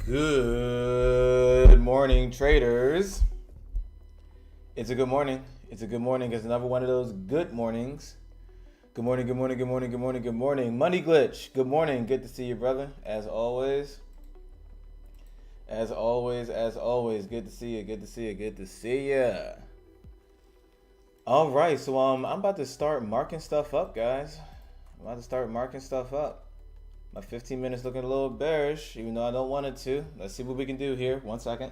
Good morning, traders. It's a good morning. It's a good morning. It's another one of those good mornings. Good morning, good morning, good morning, good morning, good morning. Money Glitch, good morning. Good to see you, brother. As always. Good to see you, good to see you, good to see you. All right, so I'm about to start marking stuff up, guys. My 15 minutes looking a little bearish, even though I don't want it to. Let's see what we can do here. 1 second.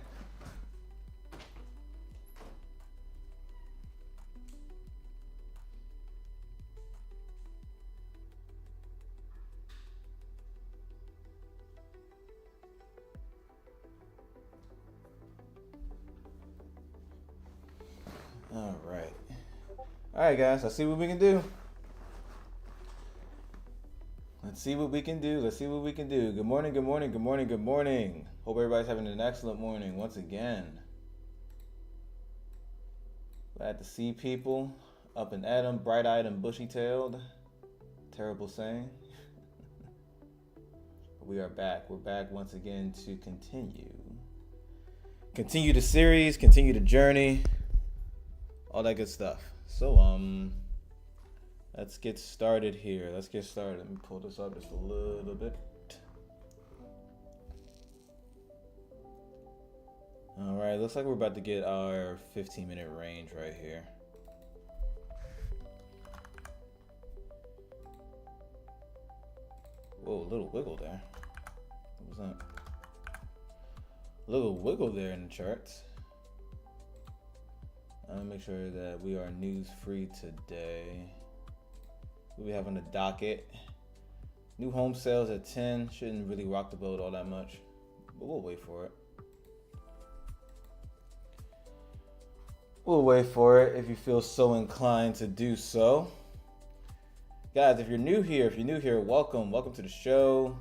All right, guys. Let's see what we can do. Let's see what we can do. Good morning, good morning, good morning, good morning. Hope everybody's having an excellent morning once again. Glad to see people up and at 'em, bright-eyed and bushy-tailed. Terrible saying. We are back. We're back once again to continue the series, continue the journey, all that good stuff. So let's get started here. Let me pull this up just a little bit. All right, looks like we're about to get our 15-minute range right here. Whoa, a little wiggle there. What was that? A little wiggle there in the charts. I'll make sure that we are news free today. What we have on the docket? New home sales at 10. Shouldn't really rock the boat all that much, but we'll wait for it. We'll wait for it if you feel so inclined to do so. Guys, if you're new here, welcome to the show.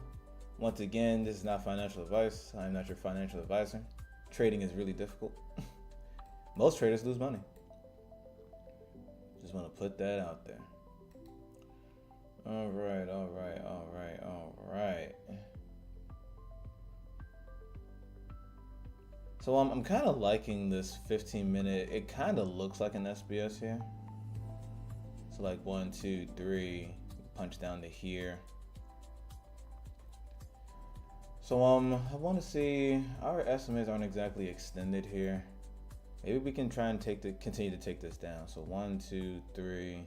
Once again, this is not financial advice. I'm not your financial advisor. Trading is really difficult. Most traders lose money. Just want to put that out there. All right. So I'm kind of liking this 15-minute. It kind of looks like an SBS here. So like 1, 2, 3, punch down to here. So I want to see, our estimates aren't exactly extended here. Maybe we can try and continue to take this down. So 1, 2, 3.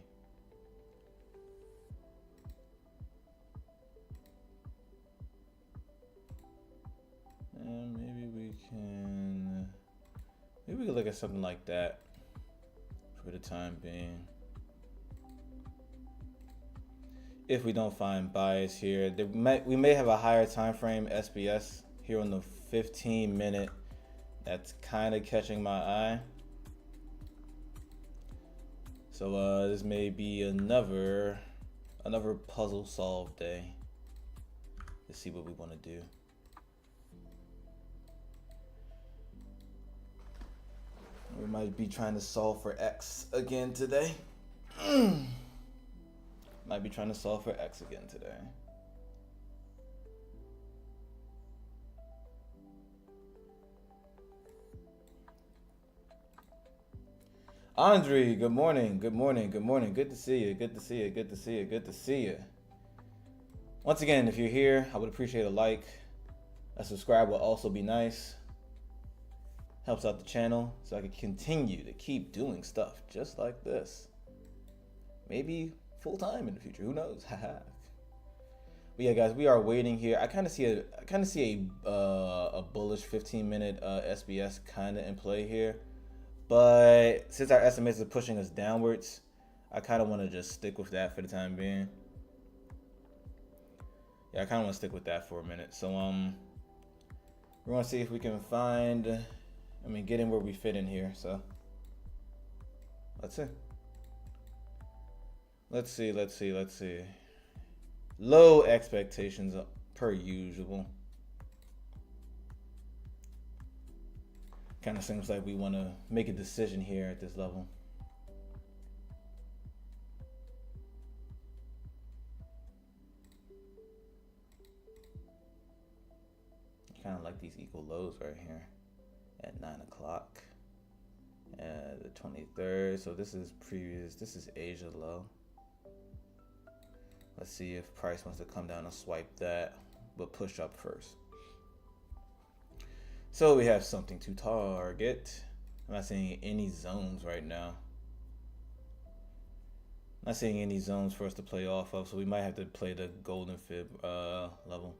And maybe we can look at something like that for the time being. If we don't find bias here, we may have a higher time frame SBS here on the 15-minute. That's kind of catching my eye. So this may be another puzzle solved day. Let's see what we want to do. We might be trying to solve for X again today. Andre, good morning. Good to see you. Once again, if you're here, I would appreciate a like. A subscribe will also be nice. Helps out the channel so I can continue to keep doing stuff just like this. Maybe full time in the future, who knows? But yeah, guys, we are waiting here. I kind of see a bullish 15-minute SBS kind of in play here. But since our estimates are pushing us downwards, I kind of want to just stick with that for the time being. Yeah, I kind of want to stick with that for a minute. So we're going to see if we can get in where we fit in here. So let's see. Low expectations per usual. Kind of seems like we want to make a decision here at this level. kind of like these equal lows right here at 9 o'clock. The 23rd. So this is previous. This is Asia low. Let's see if price wants to come down and swipe that, but push up first. So we have something to target. I'm not seeing any zones right now. Not seeing any zones for us to play off of, so we might have to play the golden fib level.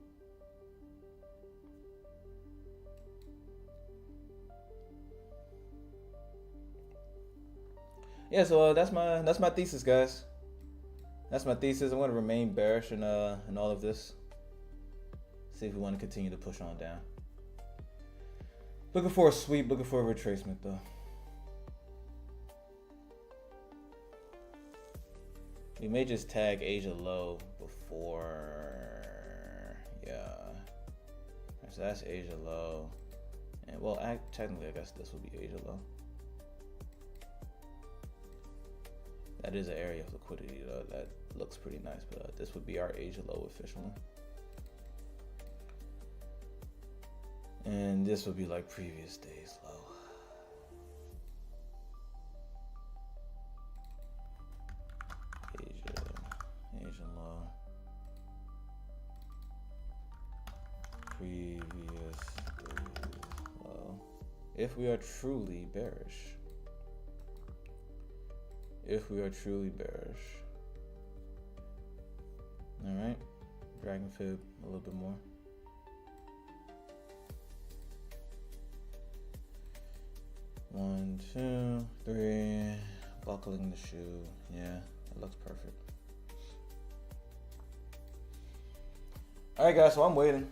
Yeah, so that's my thesis, guys. That's my thesis. I'm going to remain bearish in all of this. See if we want to continue to push on down. Looking for a sweep, looking for a retracement though. We may just tag Asia low before, yeah. So that's Asia low, and well, technically I guess this would be Asia low. That is an area of liquidity though. That looks pretty nice, but this would be our Asia low officially. And this would be like previous days low. Asia low. Previous days low. If we are truly bearish. If we are truly bearish. Alright. Dragon fib a little bit more. One, two, three. Buckling the shoe. Yeah, it looks perfect. Alright guys, so I'm waiting.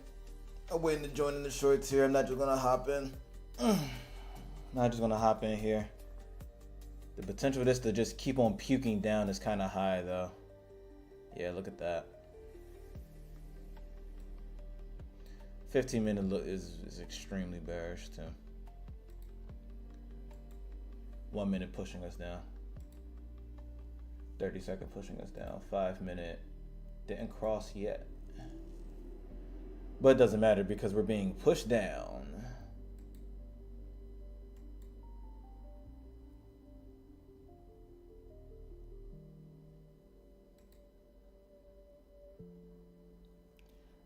I'm waiting to join in the shorts here. I'm not just gonna hop in. Not just gonna hop in here. The potential of this to just keep on puking down is kind of high though. Yeah, look at that. 15-minute look is extremely bearish too. 1 minute pushing us down. 30-second pushing us down. 5 minute didn't cross yet. But it doesn't matter because we're being pushed down.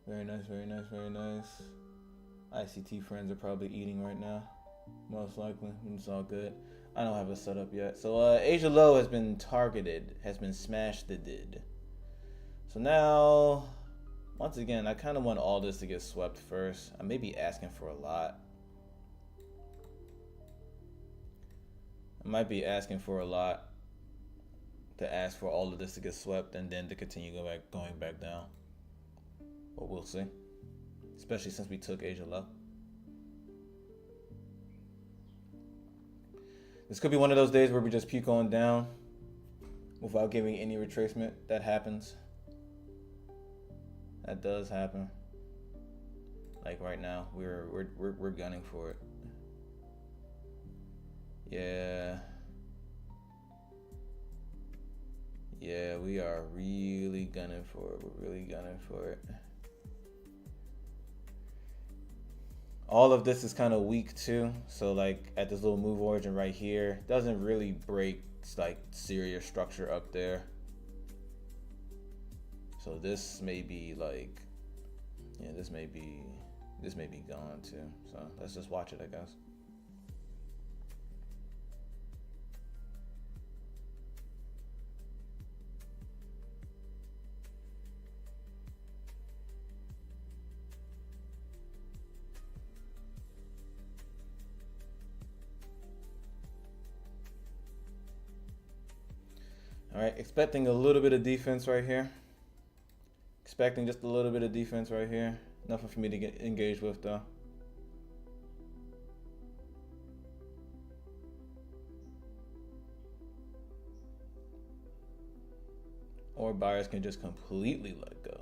Very nice, very nice, very nice. ICT friends are probably eating right now. Most likely. It's all good. I don't have a setup yet. So Asia low has been targeted, has been smashed. So now, once again, I kind of want all this to get swept first. I may be asking for a lot. I might be asking for a lot to ask for all of this to get swept and then to continue going back down. But we'll see. Especially since we took Asia low. This could be one of those days where we just puke on down without giving any retracement. That happens. That does happen. Like right now, we're gunning for it. Yeah. Yeah, we are really gunning for it. We're really gunning for it. All of this is kind of weak too. So like at this little move origin right here, doesn't really break like serious structure up there. So this may be like, yeah, this may be gone too. So let's just watch it, I guess. All right, expecting a little bit of defense right here. Expecting just a little bit of defense right here. Nothing for me to get engaged with though. Or buyers can just completely let go.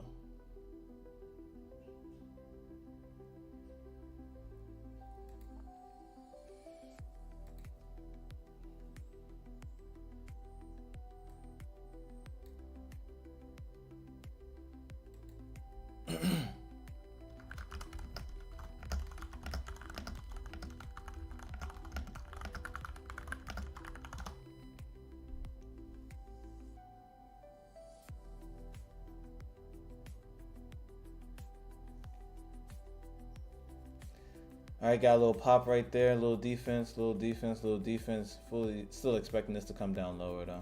All right, got a little pop right there, a little defense, little defense, little defense. Fully still expecting this to come down lower though.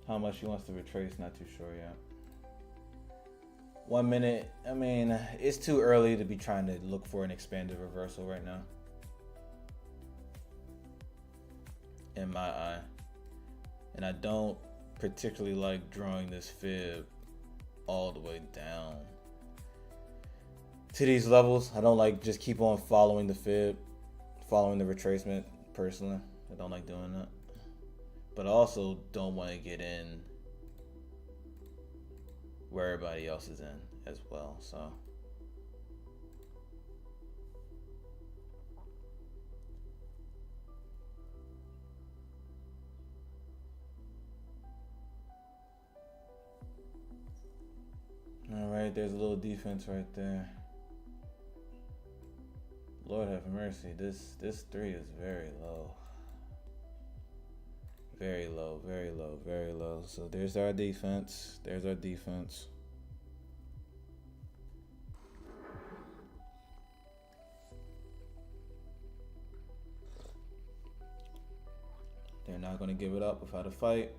How much he wants to retrace, not too sure yet. 1 minute, I mean, it's too early to be trying to look for an expanded reversal right now. In my eye. And I don't particularly like drawing this fib all the way down to these levels. I don't like just keep on following the fib, following the retracement personally. I don't like doing that. But I also don't want to get in where everybody else is in as well. So all right, there's a little defense right there. Lord have mercy. This 3 is very low. Very low, very low, very low. So there's our defense. There's our defense. They're not going to give it up without a fight.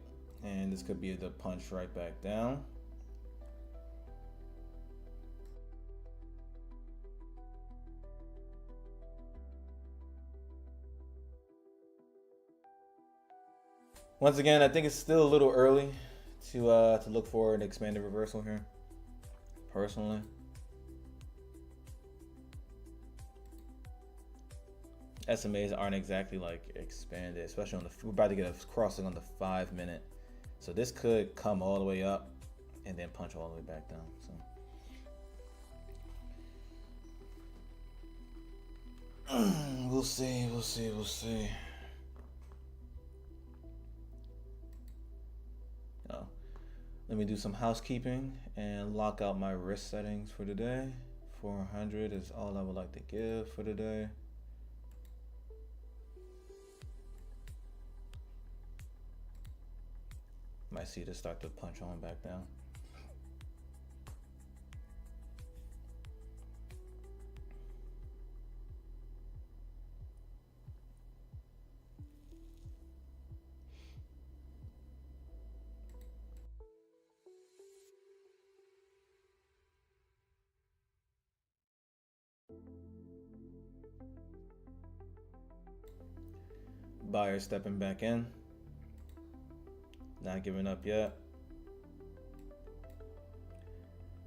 And this could be the punch right back down. Once again, I think it's still a little early to look for an expanded reversal here, personally. SMAs aren't exactly like expanded, especially on the, we're about to get a crossing on the 5 minute. So this could come all the way up and then punch all the way back down. So we'll see, we'll see, we'll see. Let me do some housekeeping and lock out my risk settings for today. 400 is all I would like to give for today. Might see this start to punch on back down. Buyer stepping back in. Not giving up yet.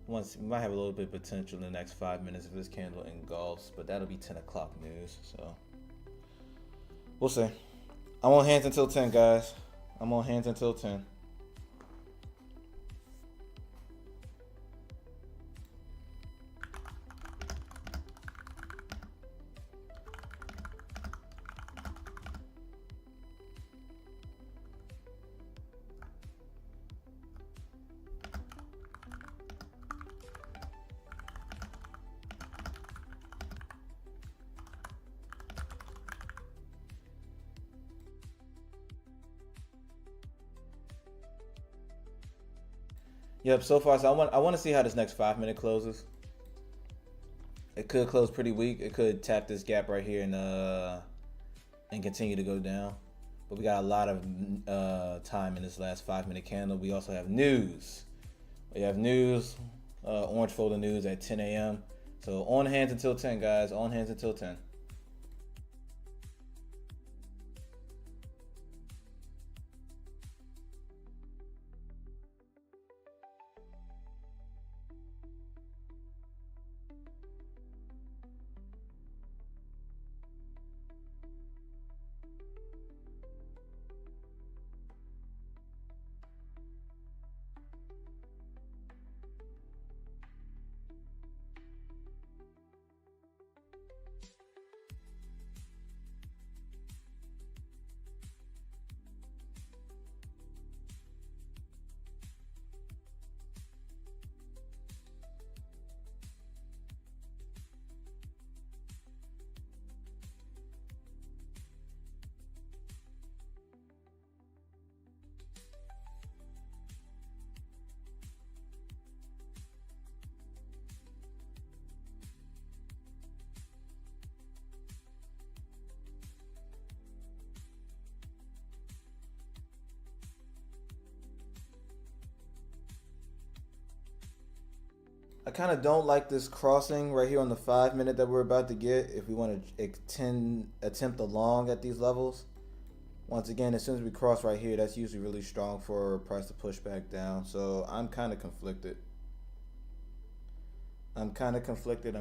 Once we might have a little bit of potential in the next 5 minutes if this candle engulfs, but that'll be 10 o'clock news, so we'll see. I'm on hands until 10, guys. I'm on hands until 10. Yep, so far, so I want to see how this next 5 minute closes. It could close pretty weak. It could tap this gap right here and continue to go down. But we got a lot of time in this last 5 minute candle. We also have news. We have news, orange folder news at 10 a.m. So on hands until 10, guys. On hands until 10. I kind of don't like this crossing right here on the 5 minute that we're about to get if we want to attempt a long at these levels. Once again, as soon as we cross right here, that's usually really strong for price to push back down. So I'm kind of conflicted. I'm kind of conflicted.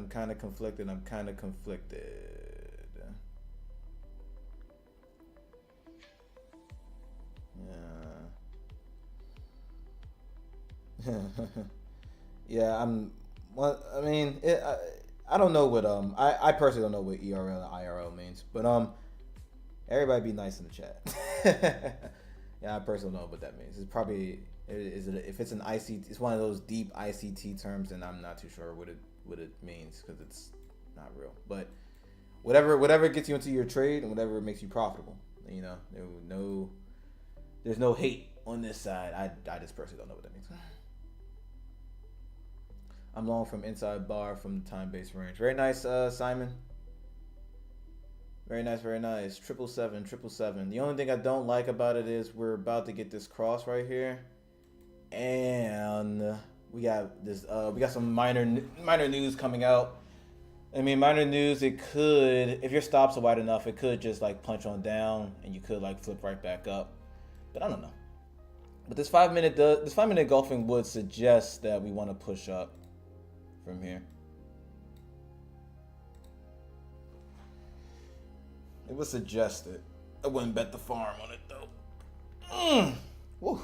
Yeah. Yeah, well, I mean, I don't know what I personally don't know what ERL and IRL means, but everybody be nice in the chat. Yeah, I personally don't know what that means. It's probably if it's an ICT, it's one of those deep ICT terms, and I'm not too sure what it means because it's not real. But whatever gets you into your trade and whatever makes you profitable, you know, there's no hate on this side. I just personally don't know what that means. I'm long from inside bar from the time-based range. Very nice, Simon. Very nice, very nice. 777. The only thing I don't like about it is we're about to get this cross right here, and we got this. We got some minor news coming out. I mean, minor news. It could, if your stops are wide enough, it could just like punch on down, and you could like flip right back up. But I don't know. But this 5-minute golfing would suggest that we want to push up from here. It was suggested. I wouldn't bet the farm on it though. Woo.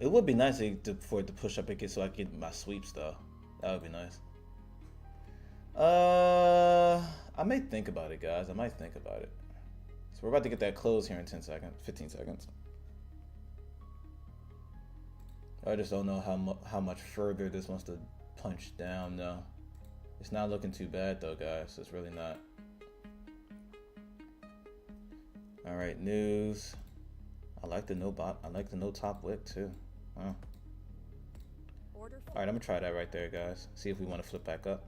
It would be nice for it to push up again so I can get my sweeps though. That would be nice. I may think about it, guys. I might think about it. So we're about to get that close here in 15 seconds. I just don't know how much further this wants to punch down though. It's not looking too bad though, guys. It's really not. All right, news. I like the no top wick too. Wow. All right, I'm gonna try that right there, guys. See if we want to flip back up.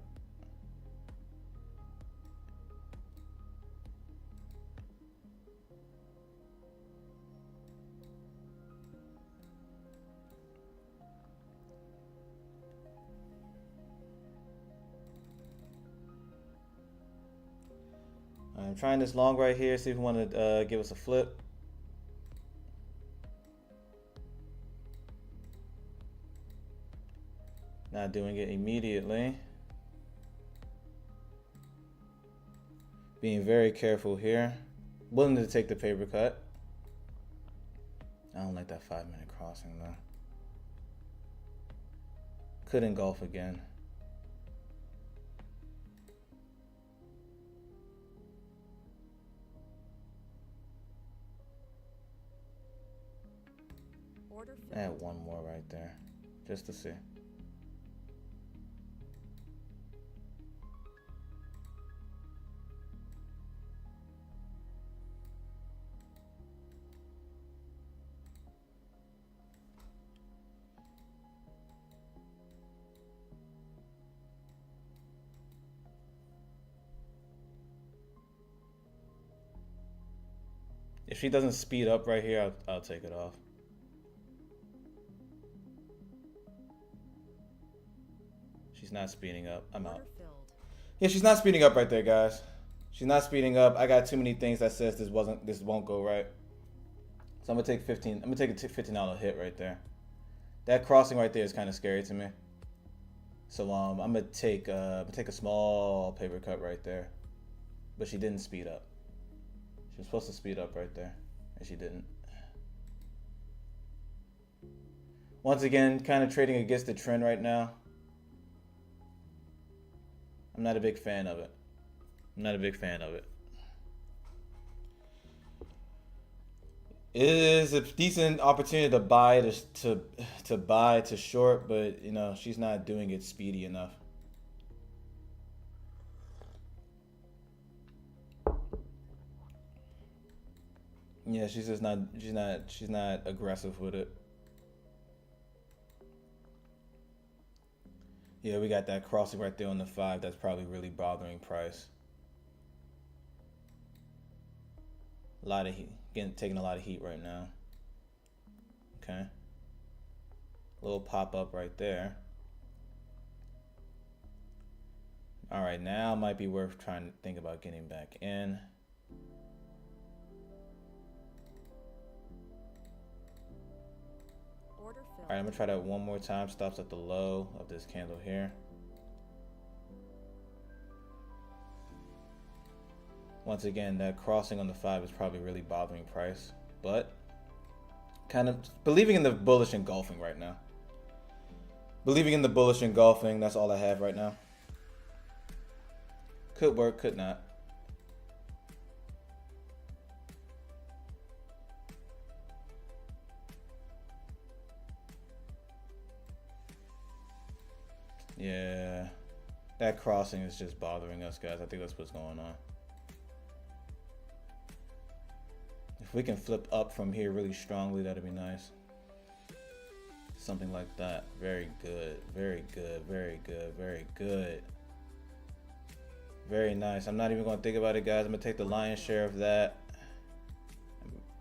I'm trying this long right here, see if we want to give us a flip. Not doing it immediately. Being very careful here. Willing to take the paper cut. I don't like that 5-minute crossing though. Couldn't golf again. Add one more right there, just to see. If she doesn't speed up right here, I'll take it off. She's not speeding up. I'm out. Yeah, she's not speeding up right there, guys. She's not speeding up. I got too many things that says this won't go right. So I'm gonna take 15. I'm gonna take a $15 hit right there. That crossing right there is kind of scary to me. So I'm gonna take a small paper cut right there. But she didn't speed up. She was supposed to speed up right there, and she didn't. Once again, kind of trading against the trend right now. I'm not a big fan of it. It is a decent opportunity to buy to short, but you know, she's not doing it speedy enough. Yeah, she's not aggressive with it. Yeah, we got that crossing right there on the 5. That's probably really bothering price. A lot of heat, taking a lot of heat right now. Okay. Little pop up right there. All right, now might be worth trying to think about getting back in. All right, I'm gonna try that one more time. Stops at the low of this candle here. Once again, that crossing on the 5 is probably really bothering price, but kind of believing in the bullish engulfing right now. Believing in the bullish engulfing, that's all I have right now. Could work, could not. Yeah, that crossing is just bothering us, guys. I think that's what's going on. If we can flip up from here really strongly, that'd be nice. Something like that. Very good, very good, very good, very good. Very nice. I'm not even going to think about it, guys. I'm going to take the lion's share of that.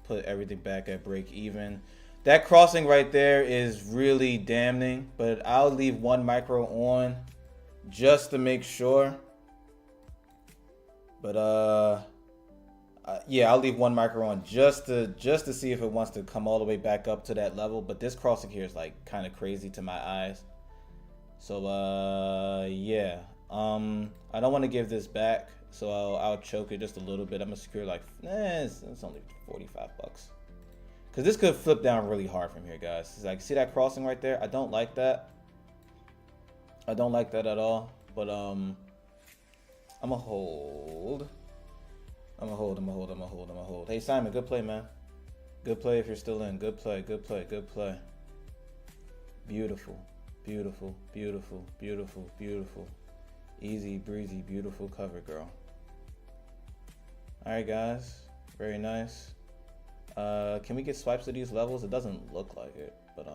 Put everything back at break even. That crossing right there is really damning, but I'll leave 1 micro on just to make sure. But yeah, I'll leave 1 micro on just to see if it wants to come all the way back up to that level. But this crossing here is like kind of crazy to my eyes. So yeah, I don't want to give this back, so I'll choke it just a little bit. I'm gonna secure like it's only 45 bucks. Because this could flip down really hard from here, guys. It's like, see that crossing right there? I don't like that. I don't like that at all. But I'm a hold. I'm a hold. Hey, Simon, good play, man. Good play if you're still in. Good play, good play, good play. Beautiful, beautiful, beautiful, beautiful, beautiful. Easy breezy, beautiful cover, girl. All right, guys. Very nice. Can we get swipes to these levels? It doesn't look like it, but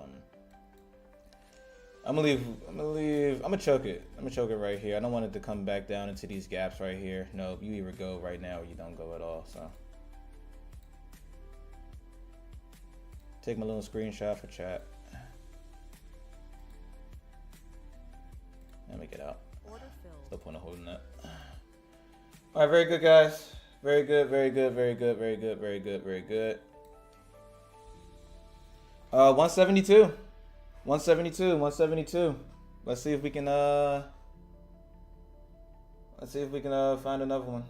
I'm gonna choke it. I'm gonna choke it right here. I don't want it to come back down into these gaps right here. No, you either go right now or you don't go at all. So take my little screenshot for chat. Let me get out. No point of holding that. All right, very good, guys. Very good, very good, very good, very good, very good, very good. 172. 172, 172. Let's see if we can find another one.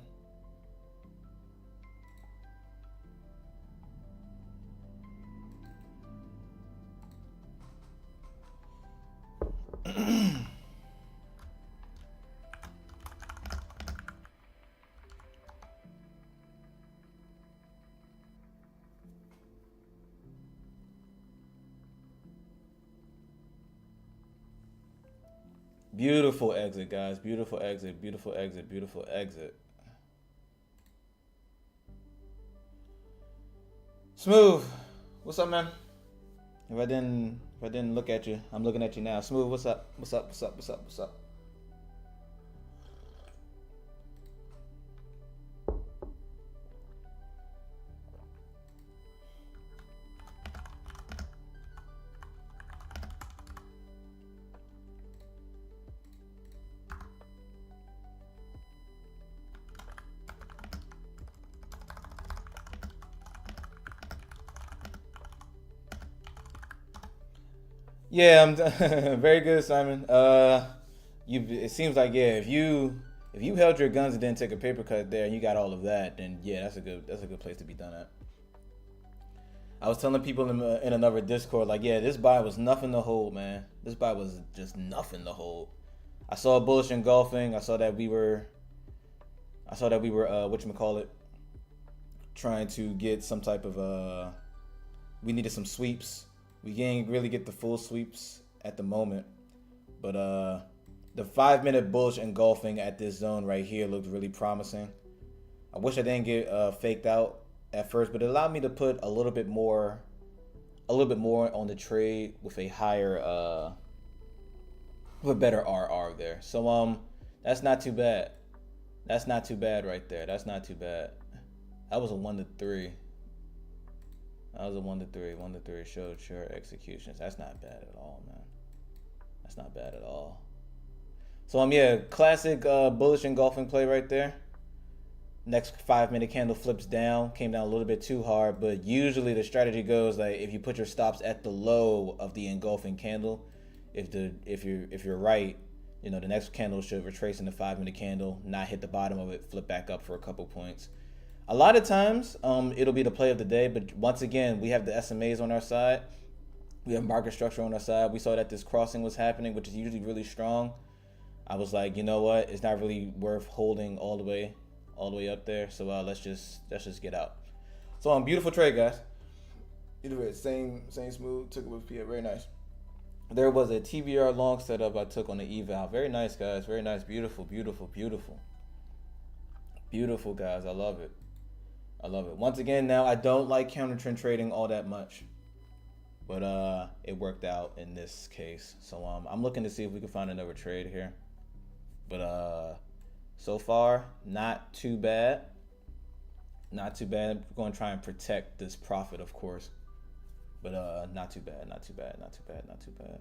Beautiful exit, guys. Beautiful exit, beautiful exit, beautiful exit. Smooth. What's up, man? If I didn't look at you, I'm looking at you now. Smooth, what's up? What's up? What's up? What's up? What's up? Yeah, I'm very good, Simon. It seems like, yeah, if you held your guns and didn't take a paper cut there and you got all of that, then yeah, that's a good place to be done at. I was telling people in another Discord, like, yeah, this buy was nothing to hold, man. This buy was just nothing to hold. I saw a bullish engulfing. I saw that we were whatchamacallit, trying to get some type of we needed some sweeps. We didn't really get the full sweeps at the moment, but the 5-minute bullish engulfing at this zone right here looked really promising. I wish I didn't get faked out at first, but it allowed me to put a little bit more on the trade with a higher with a better RR there. So that's not too bad. That's not too bad right there. That's not too bad. That was a 1 to 3. That was a 1-3. 1-3 showed sure executions. That's not bad at all, man. That's not bad at all. So yeah, classic bullish engulfing play right there. Next 5-minute candle flips down, came down a little bit too hard, but usually the strategy goes like if you put your stops at the low of the engulfing candle, if you're right, you know the next candle should retrace in the 5-minute candle, not hit the bottom of it, flip back up for a couple points. A lot of times, it'll be the play of the day, but once again, we have the SMAs on our side. We have market structure on our side. We saw that this crossing was happening, which is usually really strong. I was like, you know what? It's not really worth holding all the way up there. So let's just get out. So beautiful trade, guys. Either way, same smooth. Took it with PA, very nice. There was a TBR long setup I took on the eval. Very nice, guys. Very nice. Beautiful, beautiful, beautiful. Beautiful, guys. I love it. I love it. Once again, now I don't like counter trend trading all that much, but it worked out in this case. So I'm looking to see if we can find another trade here. But so far, not too bad. Not too bad. We're going to try and protect this profit, of course. But not too bad, not too bad, not too bad, not too bad.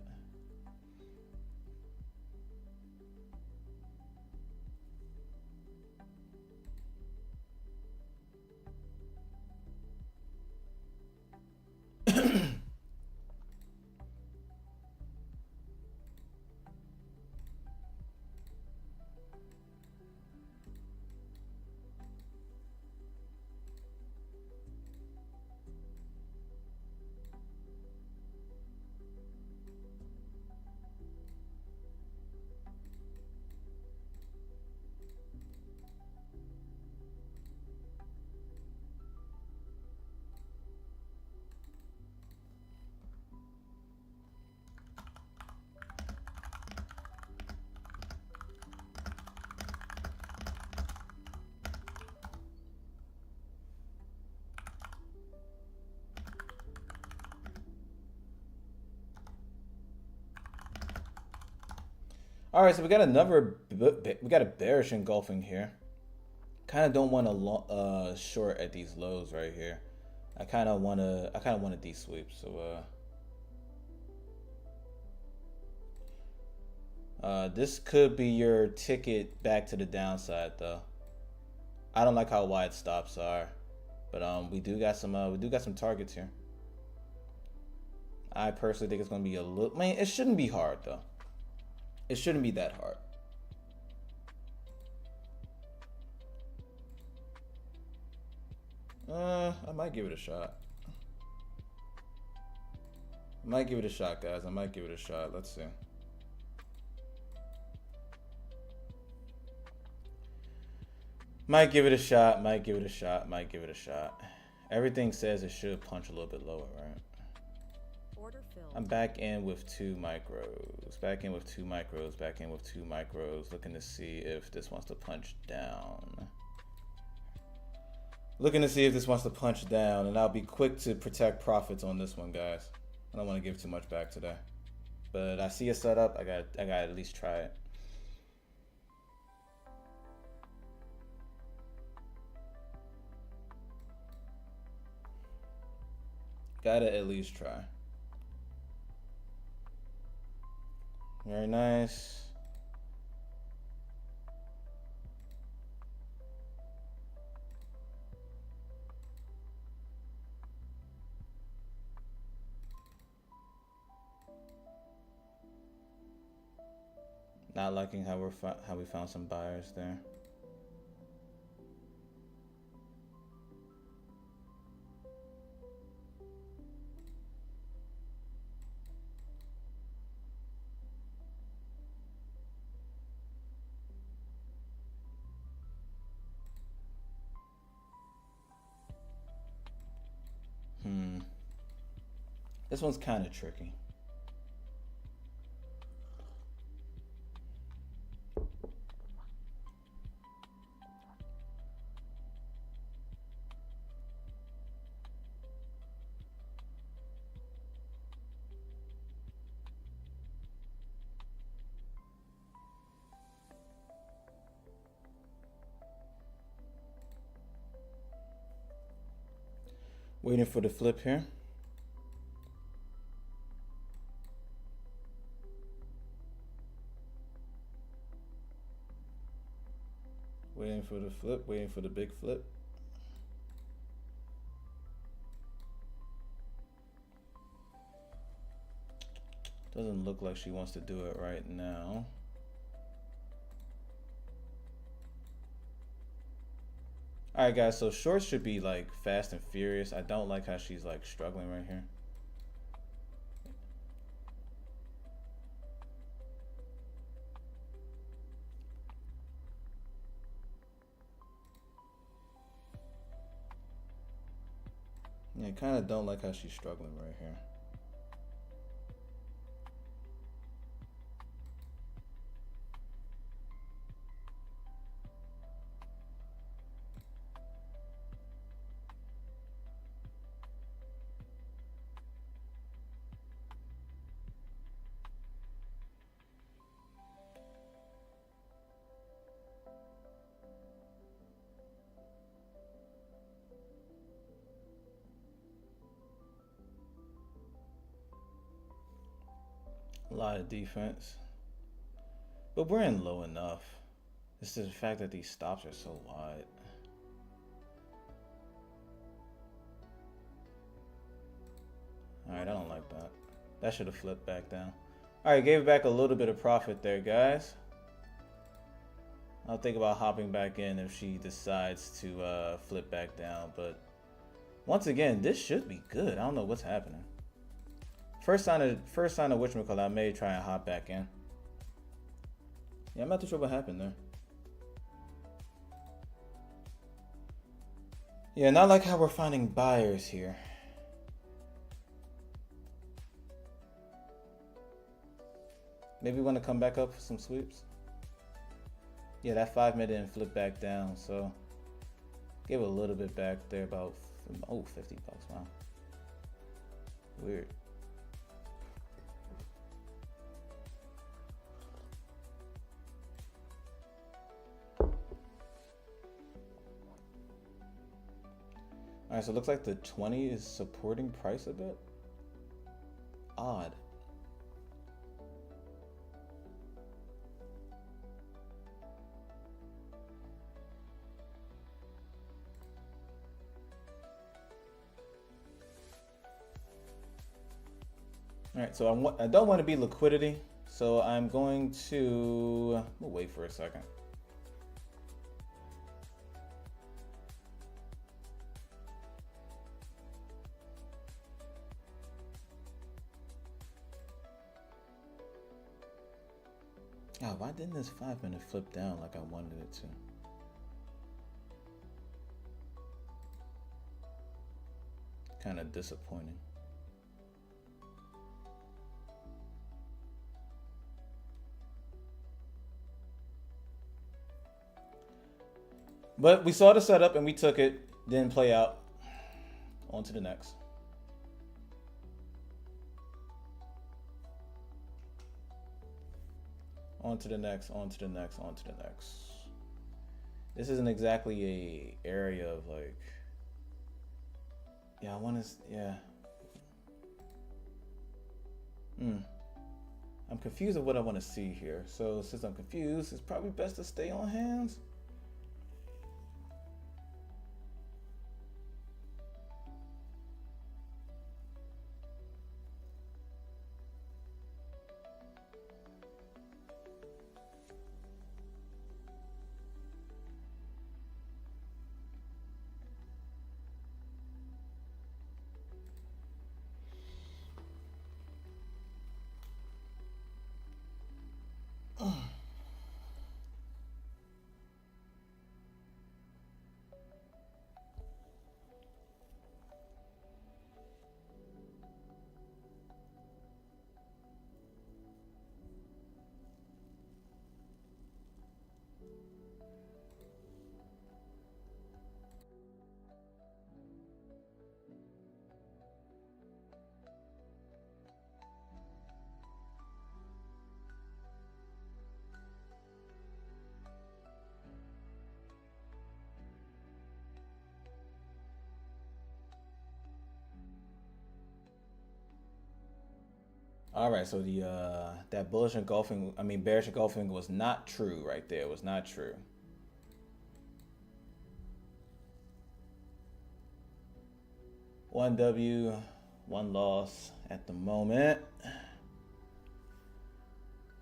All right, so we got a bearish engulfing here. Kind of don't want to short at these lows right here. I kind of want a D sweep. So this could be your ticket back to the downside though. I don't like how wide stops are, but we do got some targets here. I personally think it's going to be a little. Man, it shouldn't be hard though. It shouldn't be that hard. I might give it a shot. I might give it a shot, guys. I might give it a shot. Let's see. Might give it a shot. Might give it a shot. Might give it a shot. Everything says it should punch a little bit lower, right? I'm back in with 2 micros. Back in with 2 micros. Back in with 2 micros. Looking to see if this wants to punch down. Looking to see if this wants to punch down, and I'll be quick to protect profits on this one, guys. I don't want to give too much back today, but I see a setup. I got to at least try it. Gotta at least try. Very nice. Not liking how we found some buyers there. This one's kind of tricky. Waiting for the flip here. Waiting for the flip, waiting for the big flip. Doesn't look like she wants to do it right now. All right, guys, so shorts should be like fast and furious. I don't like how she's like struggling right here. Yeah, kind of don't like how she's struggling right here. A lot of defense. But we're in low enough. It's just the fact that these stops are so wide. Alright, I don't like that. That should have flipped back down. Alright, gave back a little bit of profit there, guys. I'll think about hopping back in if she decides to flip back down. But once again, this should be good. I don't know what's happening. First sign of whatchamacallit, I may try and hop back in. Yeah, I'm not too sure what happened there. Yeah, not like how we're finding buyers here. Maybe we want to come back up for some sweeps. Yeah, that 5 minute and flip back down, so gave a little bit back there, about $50. Wow, weird. All right, so it looks like the 20 is supporting price a bit. Odd. All right, so I don't want to be liquidity, so I'm going to we'll wait for a second. Oh, why didn't this 5 minute flip down like I wanted it to? Kind of disappointing. But we saw the setup and we took it. Didn't play out. On to the next. On to the next, on to the next, on to the next. This isn't exactly a area of like, yeah, I want to, yeah. I'm confused of what I want to see here. So since I'm confused, it's probably best to stay on hands. All right, so the that bearish engulfing was not true right there. It was not true. One W, one loss at the moment.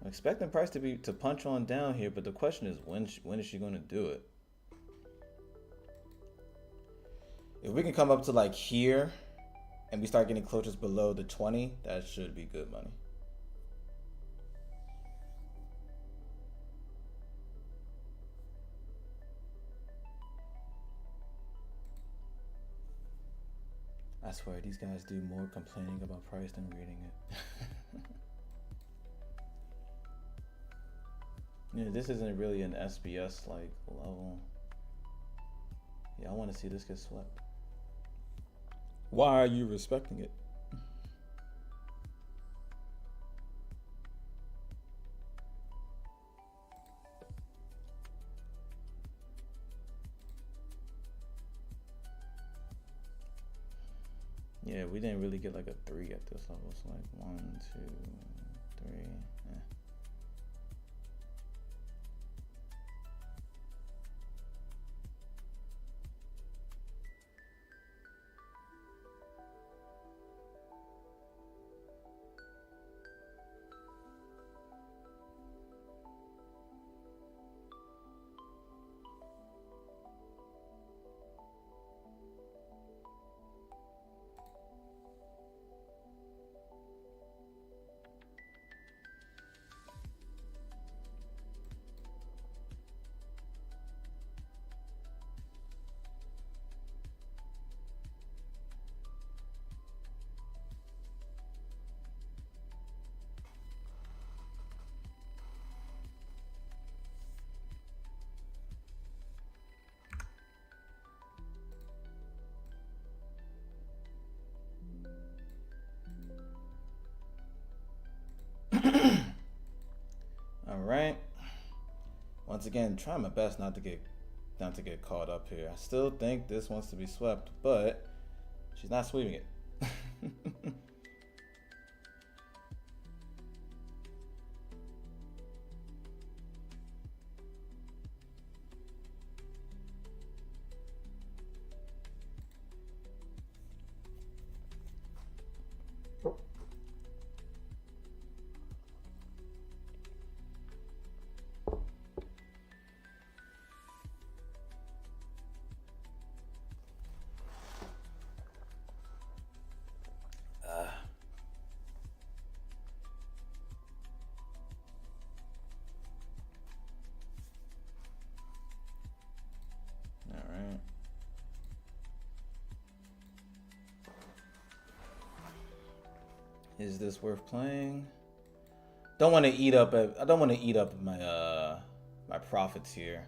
I'm expecting price to punch on down here, but the question is when is she going to do it? If we can come up to like here and we start getting closures below the 20, that should be good money. I swear these guys do more complaining about price than reading it. Yeah, this isn't really an SBS like level. Yeah, I want to see this get swept. Why are you respecting it? Yeah, we didn't really get like a 3 at this level. It's like 1, 2, 3. Yeah. All right. Once again, trying my best not to get caught up here. I still think this wants to be swept, but she's not sweeping it. Is this worth playing? Don't want to eat up. I don't want to eat up my my profits here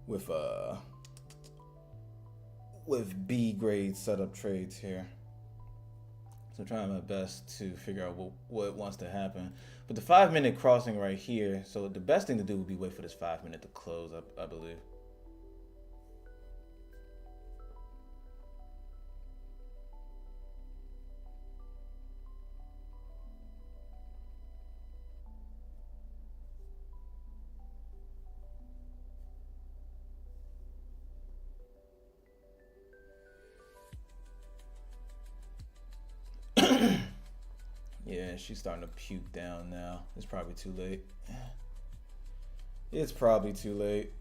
with B grade setup trades here. So I'm trying my best to figure out what wants to happen. But the 5-minute crossing right here. So the best thing to do would be wait for this 5-minute to close. I believe. Yeah, she's starting to puke down now. It's probably too late. It's probably too late.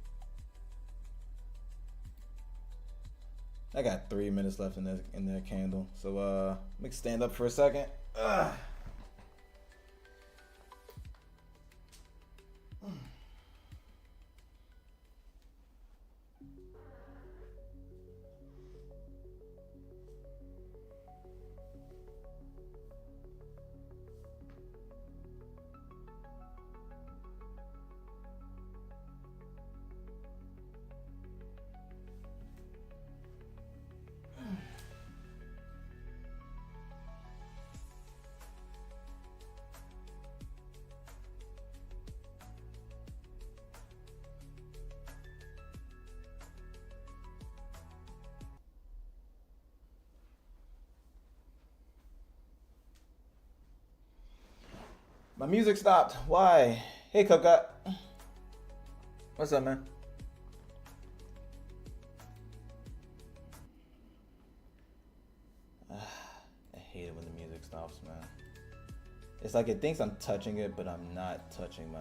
I got 3 minutes left in that candle. So let me stand up for a second. My music stopped. Why? Hey, Coca. What's up, man? I hate it when the music stops, man. It's like it thinks I'm touching it, but I'm not touching my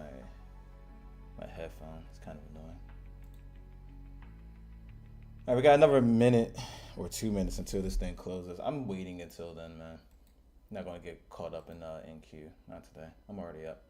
headphone. It's kind of annoying. All right, we got another minute or 2 minutes until this thing closes. I'm waiting until then, man. I'm not gonna get caught up in queue. Not today. I'm already up.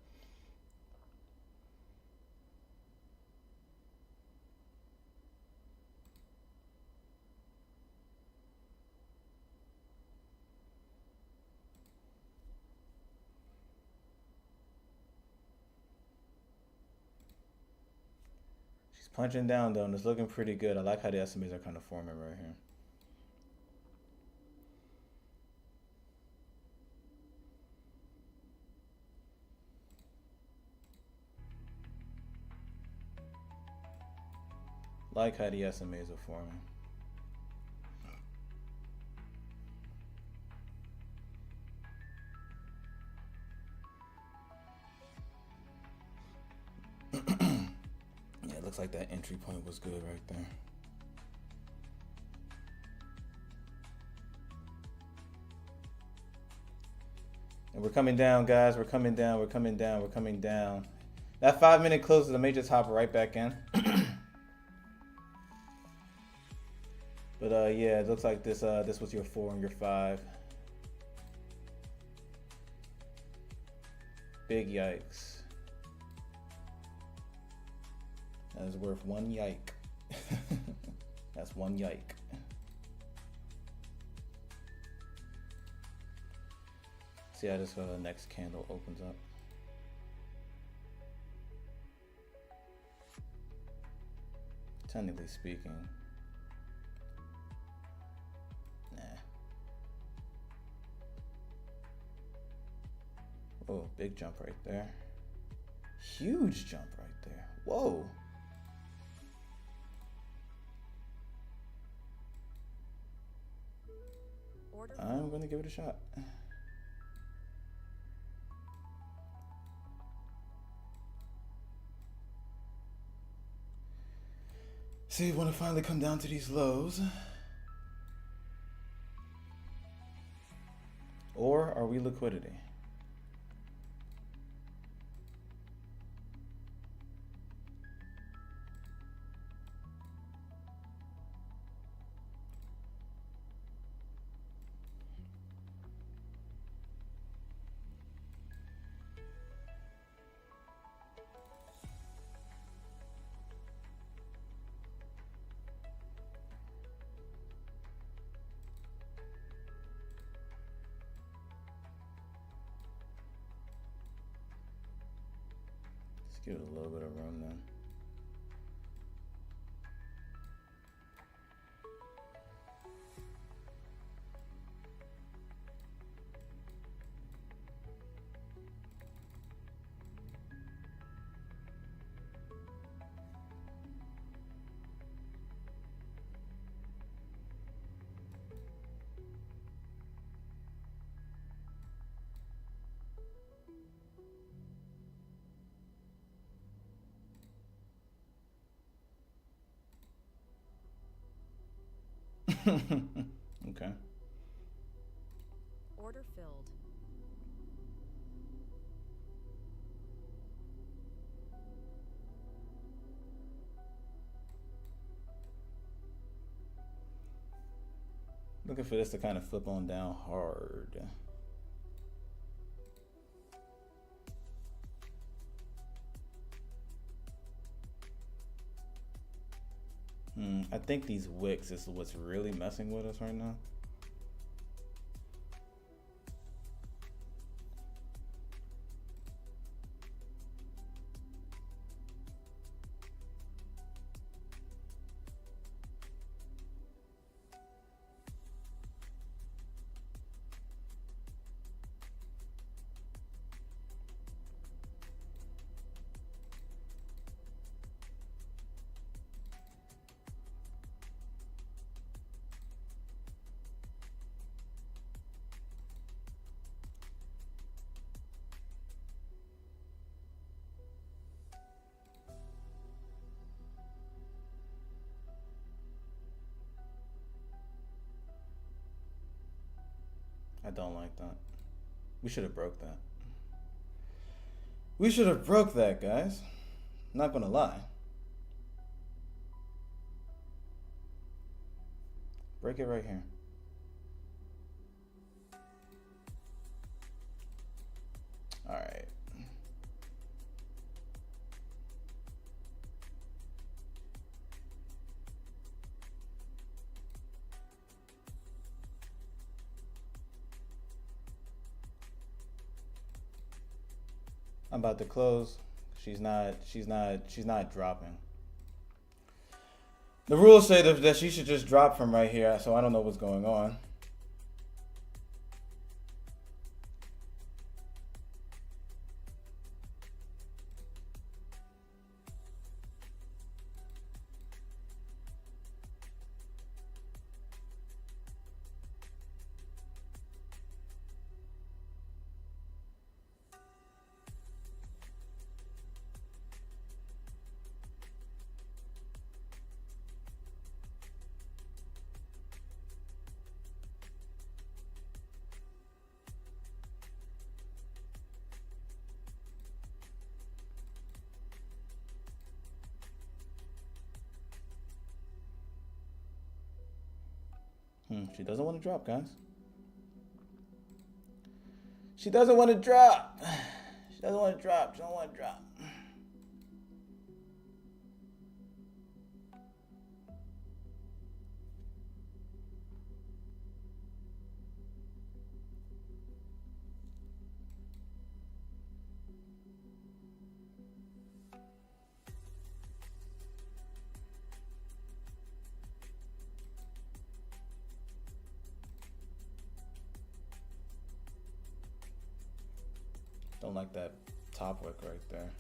She's punching down though, and it's looking pretty good. I like how the SMAs are kind of forming right here. Like how the SMAs are forming. Yeah, it looks like that entry point was good right there. And we're coming down, guys. We're coming down. We're coming down. We're coming down. That 5 minute closes. I may just hop right back in. But yeah, it looks like this was your 4 and your 5. Big yikes. That is worth 1 yike. That's 1 yike. See how this next candle opens up. Technically speaking. Nah. Oh, big jump right there. Huge jump right there. Whoa. I'm gonna give it a shot. See, when I finally come down to these lows. Or are we liquidity? Give it a little bit of room then. Okay. Order filled. Looking for this to kind of flip on down hard. I think these wicks is what's really messing with us right now. I don't like that. We should have broke that. We should have broke that, guys. Not gonna lie. Break it right here. All right. I'm about to close. She's not dropping. The rules say that she should just drop from right here, so I don't know what's going on. She doesn't want to drop, guys. She doesn't want to drop. She doesn't want to drop. She don't want to drop. Don't like that top wick right there.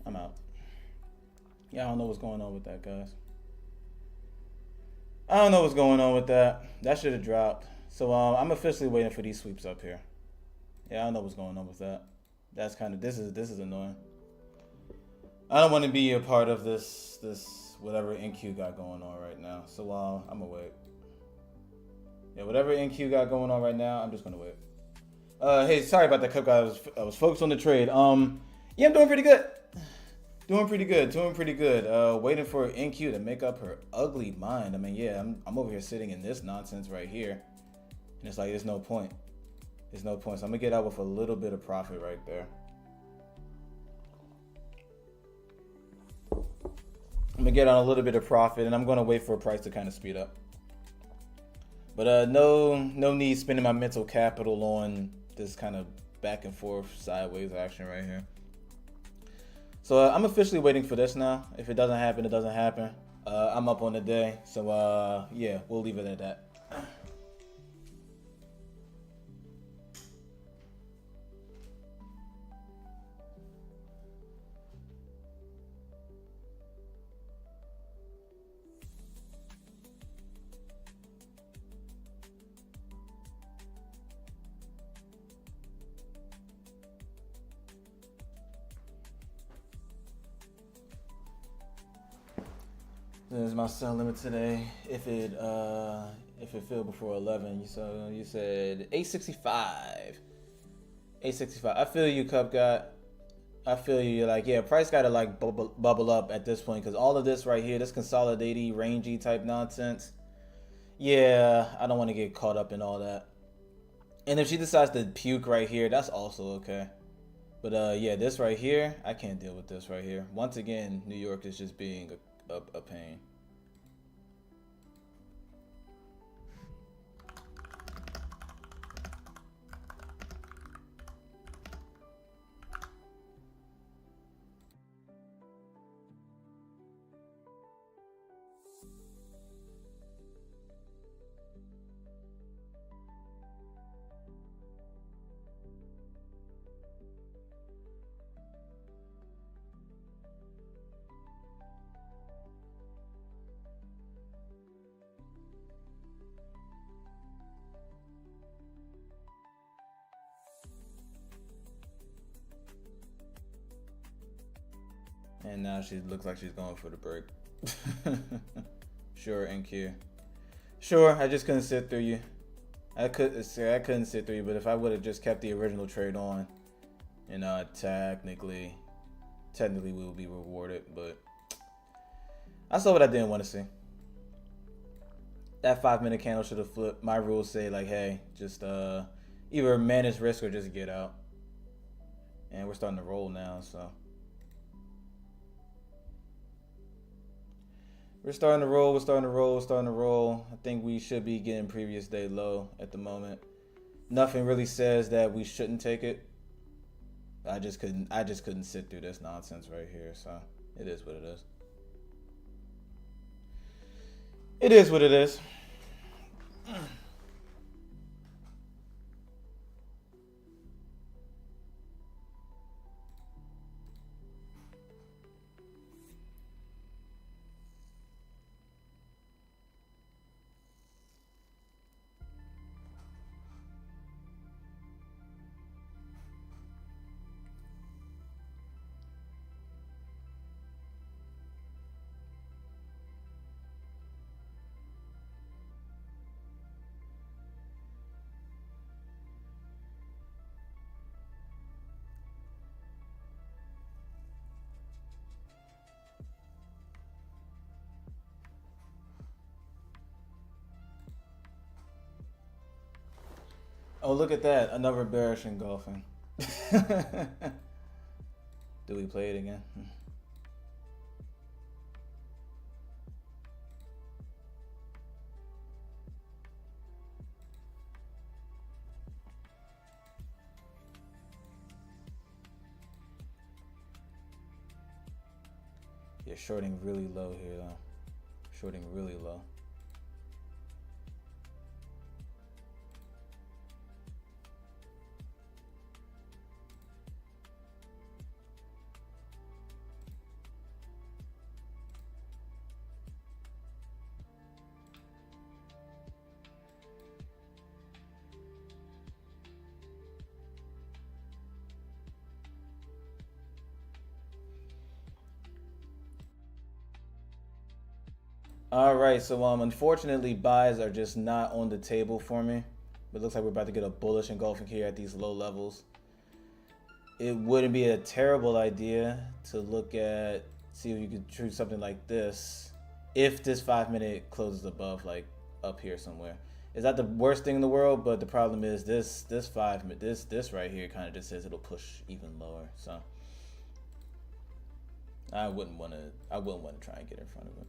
I'm out. Yeah, I don't know what's going on with that, guys. I don't know what's going on with that. That should have dropped. So I'm officially waiting for these sweeps up here. Yeah, I don't know what's going on with that. That's kind of this is annoying. I don't want to be a part of this whatever NQ got going on right now. So I'm gonna wait. Yeah, whatever NQ got going on right now, I'm just gonna wait. Hey, sorry about that, Cup guy. I was focused on the trade. Yeah, I'm doing pretty good. Doing pretty good. Waiting for NQ to make up her ugly mind. I mean, yeah, I'm over here sitting in this nonsense right here. And it's like, there's no point. There's no point. So I'm going to get out with a little bit of profit right there. I'm going to get on a little bit of profit, and I'm going to wait for a price to kind of speed up. But no need spending my mental capital on this kind of back and forth sideways action right here. So I'm officially waiting for this now. If it doesn't happen, it doesn't happen. I'm up on the day. So yeah, we'll leave it at that. This is my sell limit today. If it filled before 11, so you said 865. 865. I feel you, Cup guy. I feel you. You're like, yeah, price got to like bubble up at this point because all of this right here, this consolidating, rangy type nonsense. Yeah, I don't want to get caught up in all that. And if she decides to puke right here, that's also okay. But yeah, this right here, I can't deal with this right here. Once again, New York is just being a pain. And now she looks like she's going for the break. Sure, NQ. Sure, I just couldn't sit through you. I couldn't sit through you, but if I would have just kept the original trade on, technically we would be rewarded, but I saw what I didn't want to see. That 5-minute candle should have flipped. My rules say like, hey, just either manage risk or just get out. And we're starting to roll now, so we're starting to roll. I think we should be getting previous day low at the moment. Nothing really says that we shouldn't take it. I just couldn't sit through this nonsense right here, so it is what it is. It is what it is. Oh, look at that. Another bearish engulfing. Do we play it again? Yeah, shorting really low here, though. Shorting really low. All right, so unfortunately, buys are just not on the table for me. It looks like we're about to get a bullish engulfing here at these low levels. It wouldn't be a terrible idea to look at, see if you could choose something like this if this 5-minute closes above, like up here somewhere. It's not the worst thing in the world, but the problem is this right here kind of just says it'll push even lower. So I wouldn't want to try and get in front of it.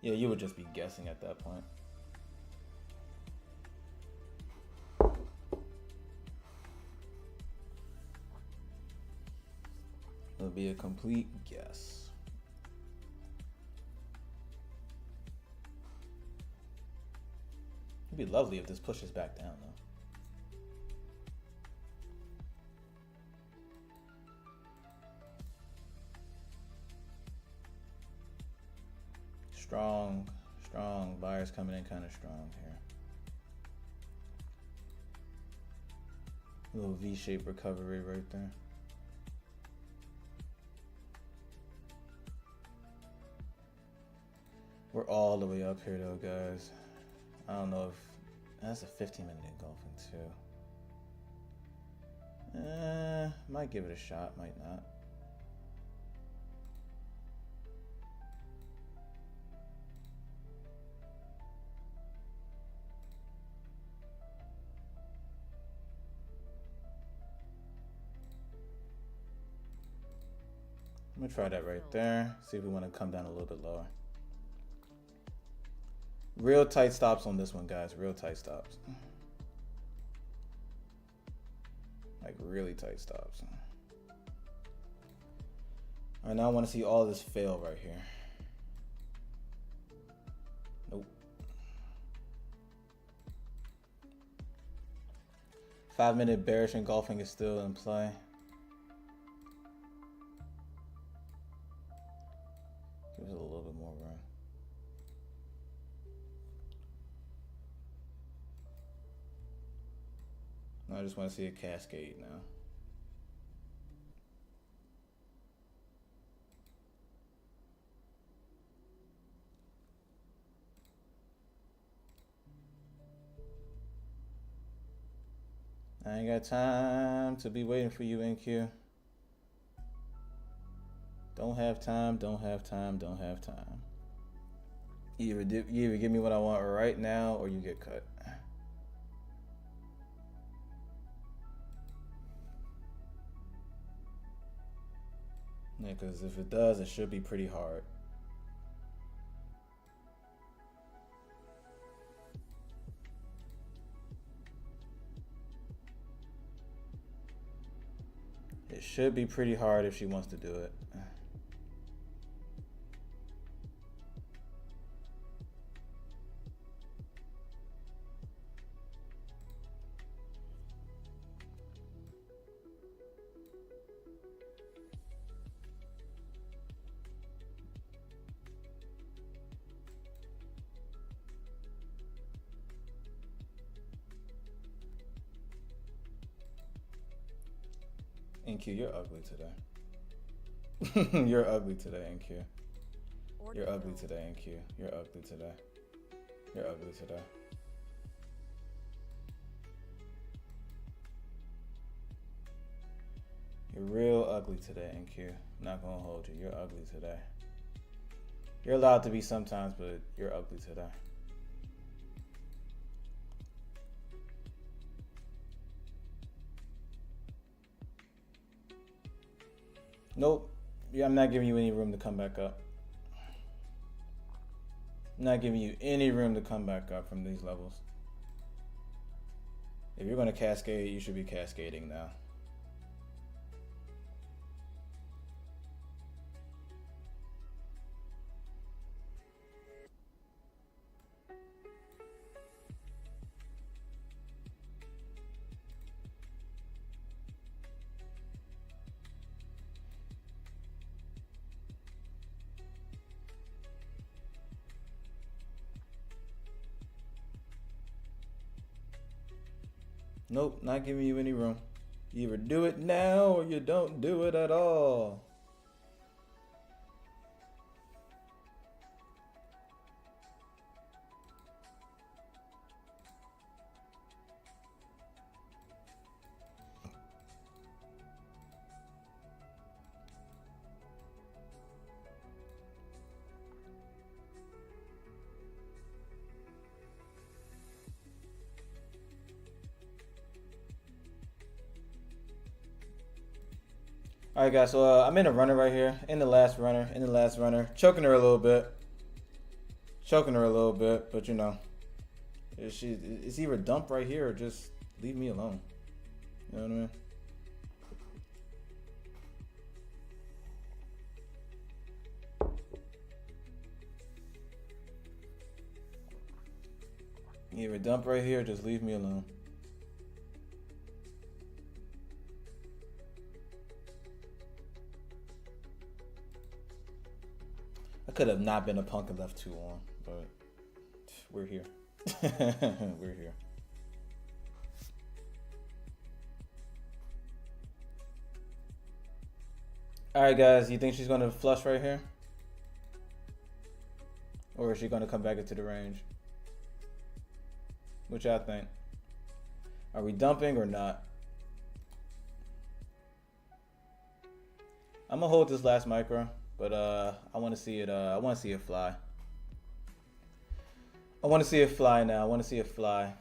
Yeah, you would just be guessing at that point. It would be a complete guess. It'd be lovely if this pushes back down, though. Strong buyers coming in kind of strong here. A little V-shaped recovery right there. We're all the way up here though, guys. I don't know if that's a 15-minute engulfing too. Might give it a shot, might not. I'm gonna try that right there. See if we want to come down a little bit lower. Real tight stops on this one, guys. Real tight stops. Like really tight stops. All right, now I want to see all this fail right here. Nope. 5-minute bearish engulfing is still in play. Give it a little bit more room. I just want to see a cascade now. I ain't got time to be waiting for you, NQ. Don't have time, don't have time, don't have time. You either give me what I want right now or you get cut. Yeah, because if it does, it should be pretty hard. It should be pretty hard if she wants to do it. NQ, you're ugly today. You're ugly today, NQ. You're ugly today, NQ. You're ugly today. You're ugly today. You're real ugly today, NQ. I'm not gonna hold you. You're ugly today. You're allowed to be sometimes, but you're ugly today. Nope. Yeah, I'm not giving you any room to come back up. I'm not giving you any room to come back up from these levels. If you're going to cascade, you should be cascading now. Nope, not giving you any room. You either do it now or you don't do it at all. All right, guys. So I'm in a runner right here, in the last runner, choking her a little bit, but you know, it's either dump right here or just leave me alone. You know what I mean? Either dump right here or just leave me alone. I could have not been a punk and left too long, but we're here. We're here. All right, guys. You think she's going to flush right here? Or is she going to come back into the range? What y'all think? Are we dumping or not? I'm gonna hold this last micro, but I want to see it. I want to see it fly. I want to see it fly now. I want to see it fly.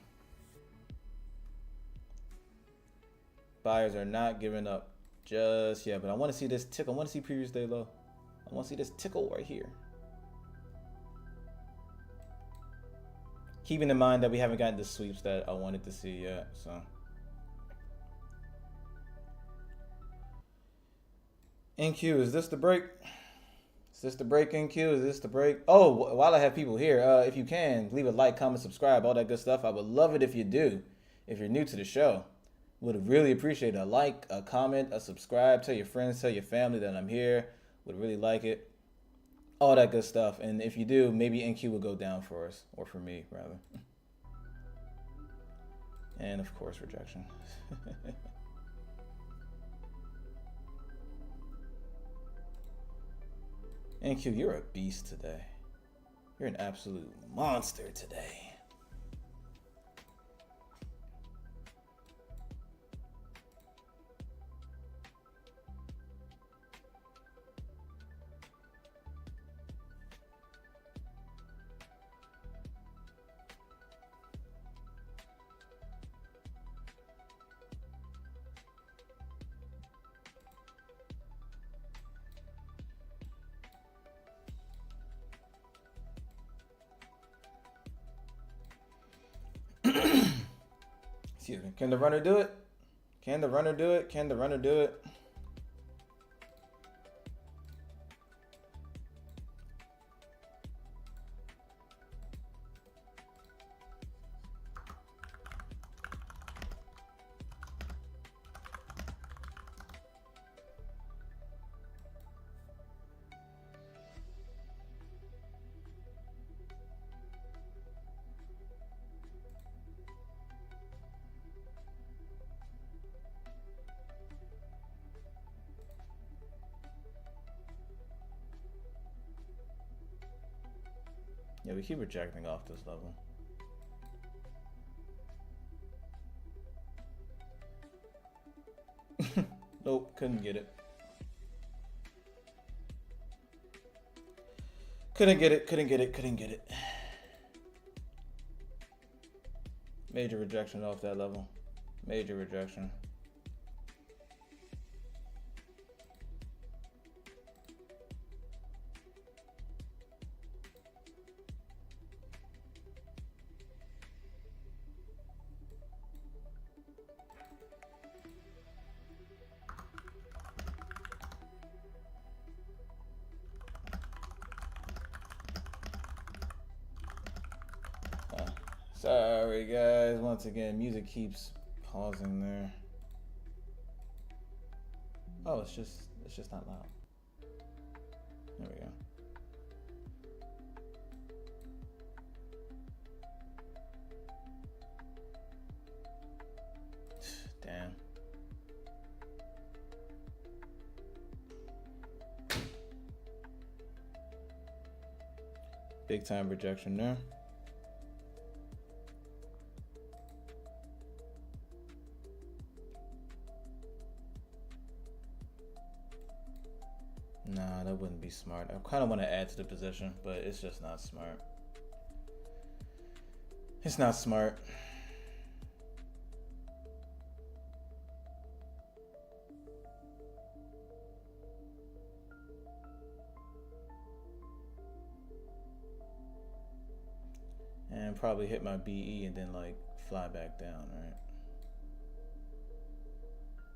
Buyers are not giving up just yet, but I want to see this tickle. I want to see previous day low. I want to see this tickle right here. Keeping in mind that we haven't gotten the sweeps that I wanted to see yet, so. NQ, is this the break? Is this the break, NQ? Is this the break? Oh, while I have people here, if you can, leave a like, comment, subscribe, all that good stuff. I would love it if you do. If you're new to the show, would really appreciate a like, a comment, a subscribe. Tell your friends, tell your family that I'm here. Would really like it. All that good stuff. And if you do, maybe NQ will go down for us, or for me, rather. And of course, rejection. NQ, you're a beast today. You're an absolute monster today. Excuse me. Can the runner do it? Can the runner do it? Can the runner do it? Yeah, we keep rejecting off this level. Nope, couldn't get it. Couldn't get it, couldn't get it, couldn't get it. Major rejection off that level. Major rejection. Sorry guys, once again, music keeps pausing there. Oh, it's just not loud. There we go. Damn. Big time rejection there. Nah, that wouldn't be smart. I kind of want to add to the position, but it's just not smart. It's not smart. And probably hit my BE and then like fly back down, right?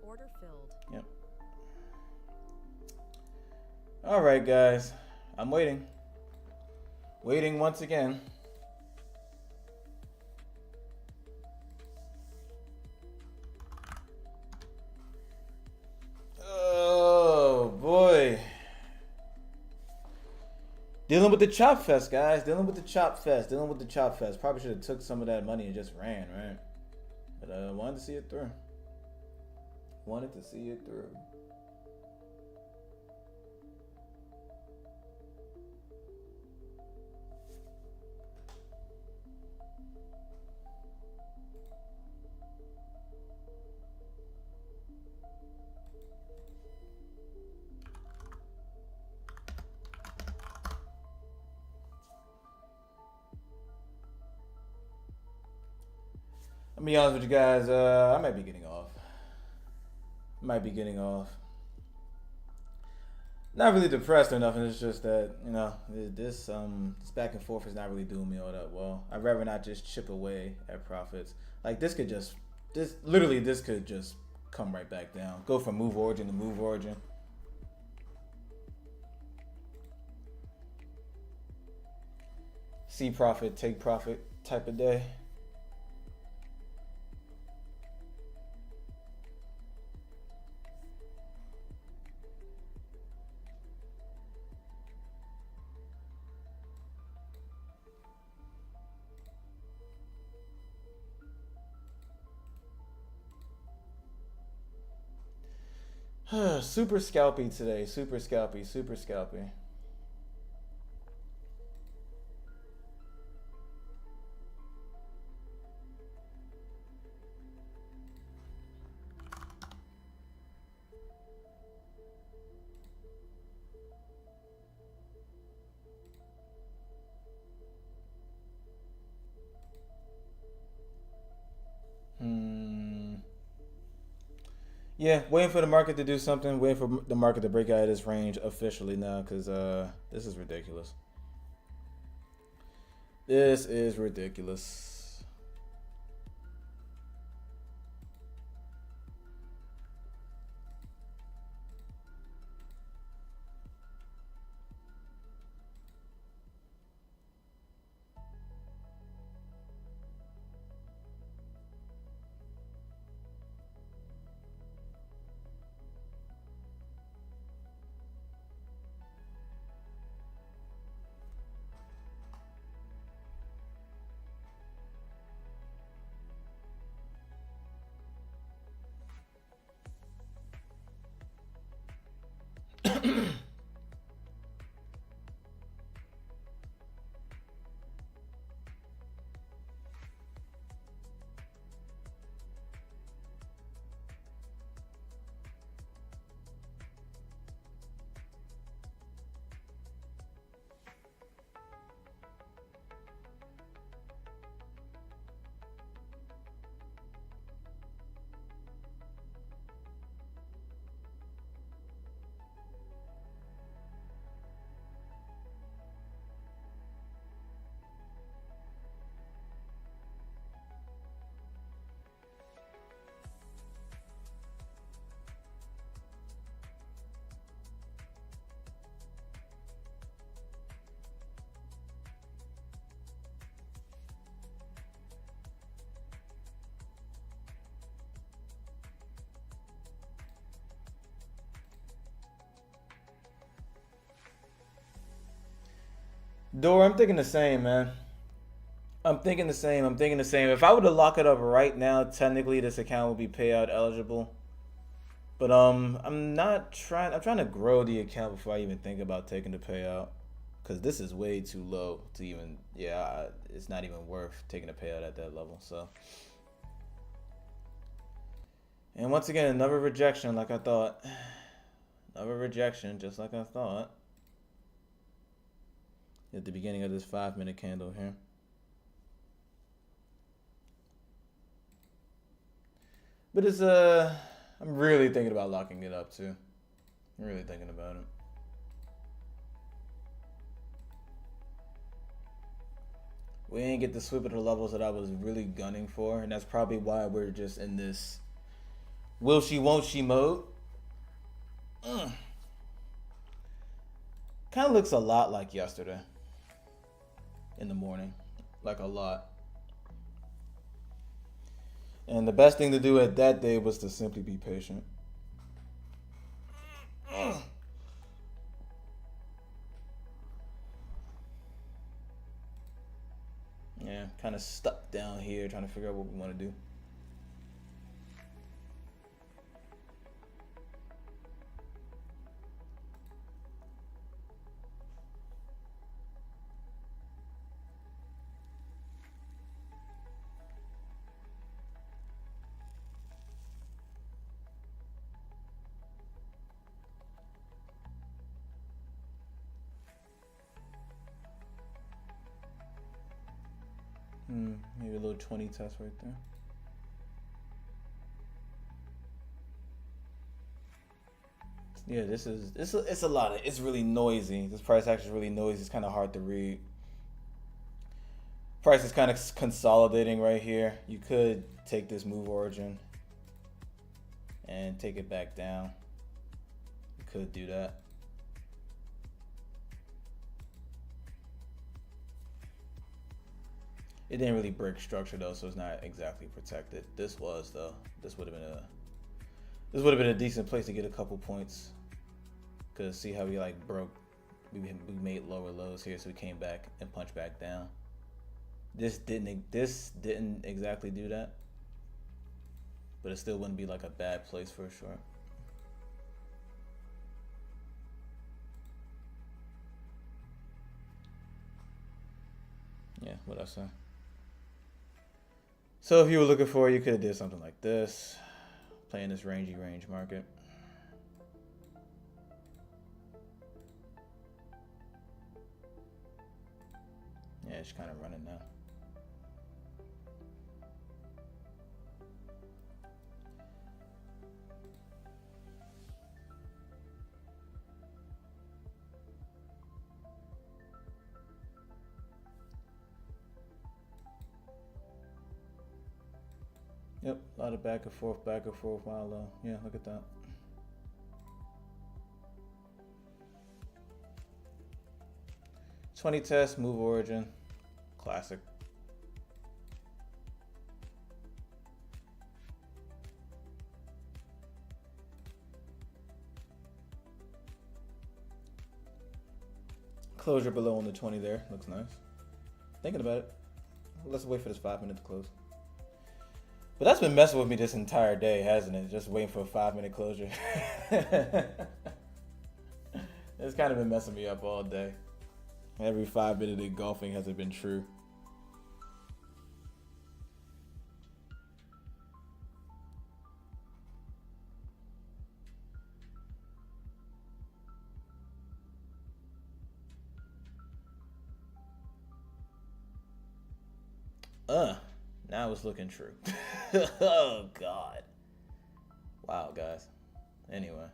Order filled. Yep. All right, guys. I'm waiting. Waiting once again. Oh, boy. Dealing with the chop fest, guys. Dealing with the chop fest. Dealing with the chop fest. Probably should have took some of that money and just ran, right? But I wanted to see it through. Wanted to see it through. I'll be honest with you guys, I might be getting off. Might be getting off. Not really depressed or nothing, it's just that, you know, this back and forth is not really doing me all that well. I'd rather not just chip away at profits. Like this could just come right back down. Go from move origin to move origin. See profit, take profit type of day. Super scalpy today. Super scalpy. Super scalpy. Yeah, waiting for the market to do something. Waiting for the market to break out of this range officially now, because this is ridiculous. This is ridiculous. Door, I'm thinking the same, man. I'm thinking the same. I'm thinking the same. If I were to lock it up right now, technically this account would be payout eligible. But I'm not trying. I'm trying to grow the account before I even think about taking the payout, because this is way too low to even. Yeah, it's not even worth taking a payout at that level. So, and once again, another rejection, like I thought. Another rejection, just like I thought. At the beginning of this 5-minute candle here. But it's I'm really thinking about locking it up too. I'm really thinking about it. We ain't get the sweep of the levels that I was really gunning for, and that's probably why we're just in this will she won't she mode. Kind of looks a lot like yesterday in the morning, like a lot. And the best thing to do at that day was to simply be patient. Yeah, kind of stuck down here trying to figure out what we want to do. Maybe a little 20 test right there. Yeah, it's a lot of, it's really noisy. This price action is really noisy. It's kind of hard to read. Price is kind of consolidating right here. You could take this move origin and take it back down. You could do that. It didn't really break structure though, so it's not exactly protected. This was though. This would have been a decent place to get a couple points. Cause see how we like broke, we made lower lows here, so we came back and punched back down. This didn't exactly do that, but it still wouldn't be like a bad place for a short. Yeah, what I say. So if you were looking for, you could have did something like this, playing this rangy range market. Yeah, it's kind of running now. Yep, a lot of back and forth while low. Yeah, look at that. $20 test, move origin, classic. Closure below on the 20 there, looks nice. Thinking about it. Let's wait for this 5 minute to close. But that's been messing with me this entire day, hasn't it? Just waiting for a 5 minute closure. It's kind of been messing me up all day. Every 5 minute engulfing hasn't been true. Now it's looking true. Oh God. Wow, guys. Anyway.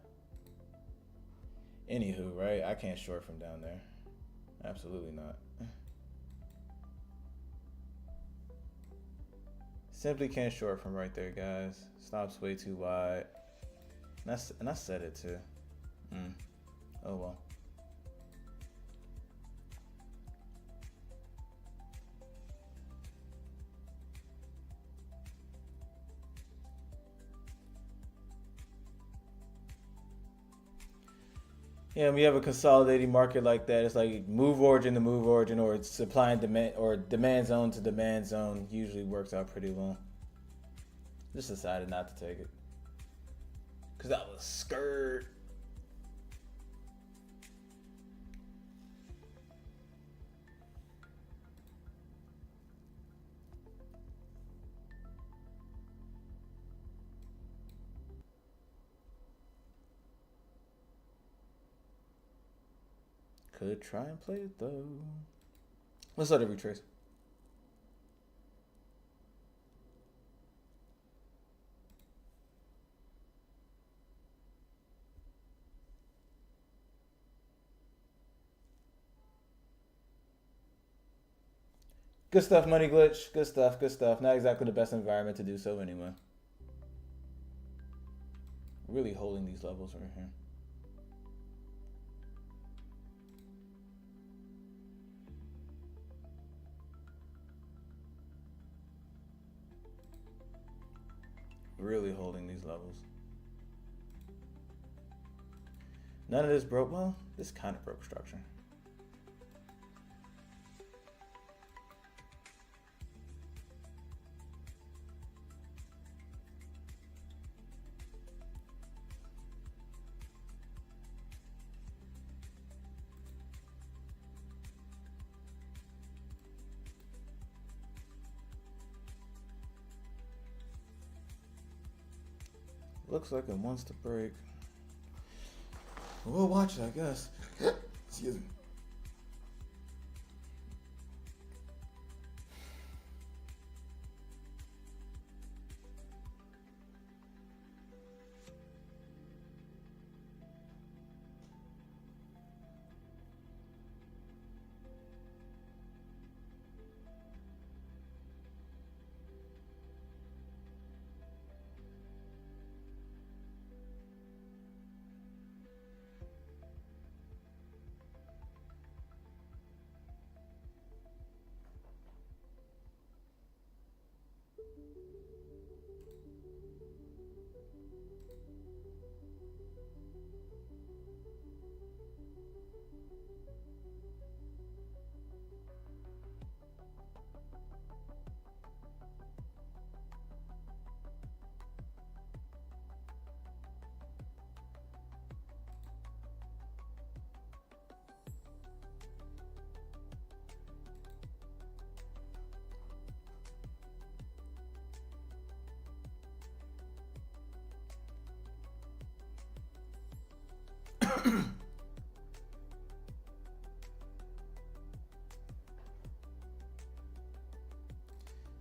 Anywho, right? I can't short from down there. Absolutely not. Simply can't short from right there, guys. Stop's way too wide. And I said it too. Oh well. Yeah, when you have a consolidating market like that, it's like move origin to move origin, or it's supply and demand, or demand zone to demand zone. Usually works out pretty well. Just decided not to take it because I was scared. Could try and play it though. Let's let it retrace. Good stuff, Money Glitch. Good stuff, good stuff. Not exactly the best environment to do so anyway. Really holding these levels right here. Really holding these levels. None of this broke. Well, this kind of broke structure. Looks like it wants to break. We'll watch it, I guess. Excuse me.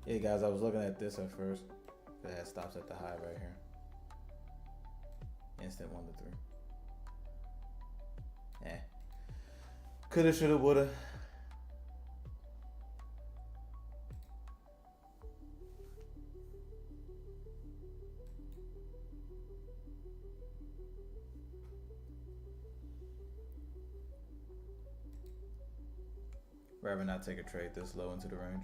Hey guys, I was looking at this at first. That stops at the high right here. Instant 1 to 3. Eh. Coulda, shoulda, woulda. Rather not take a trade this low into the range.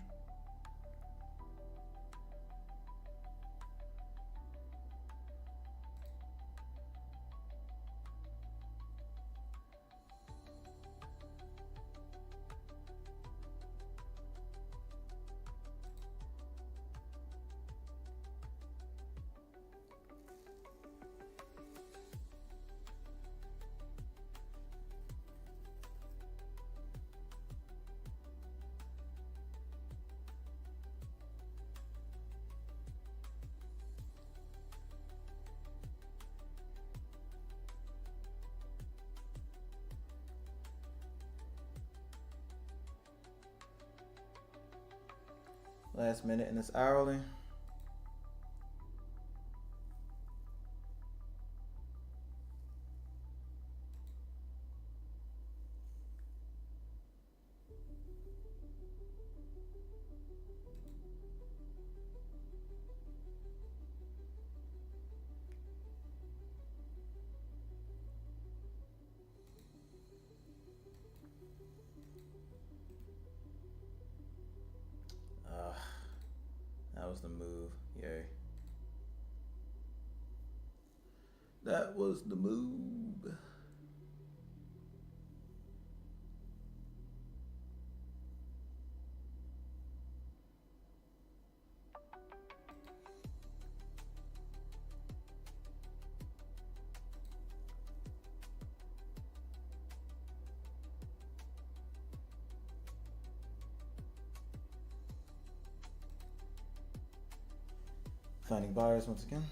Last minute in this hourly. That was the move. Yay. That was the move. Finding buyers once again.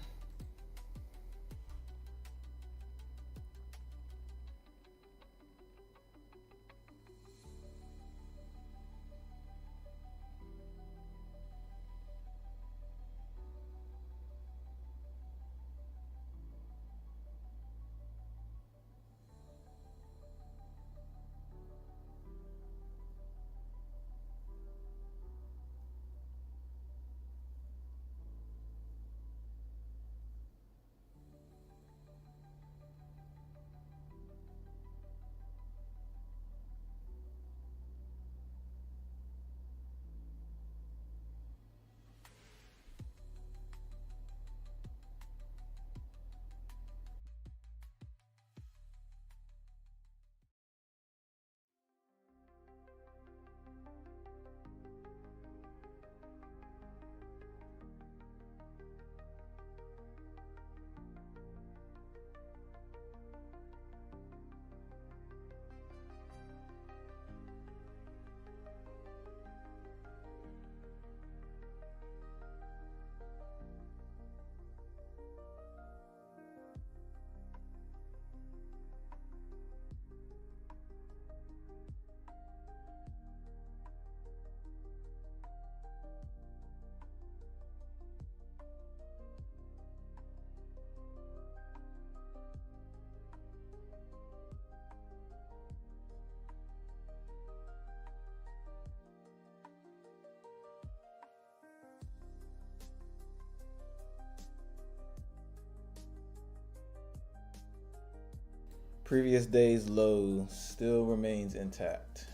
Previous day's low still remains intact.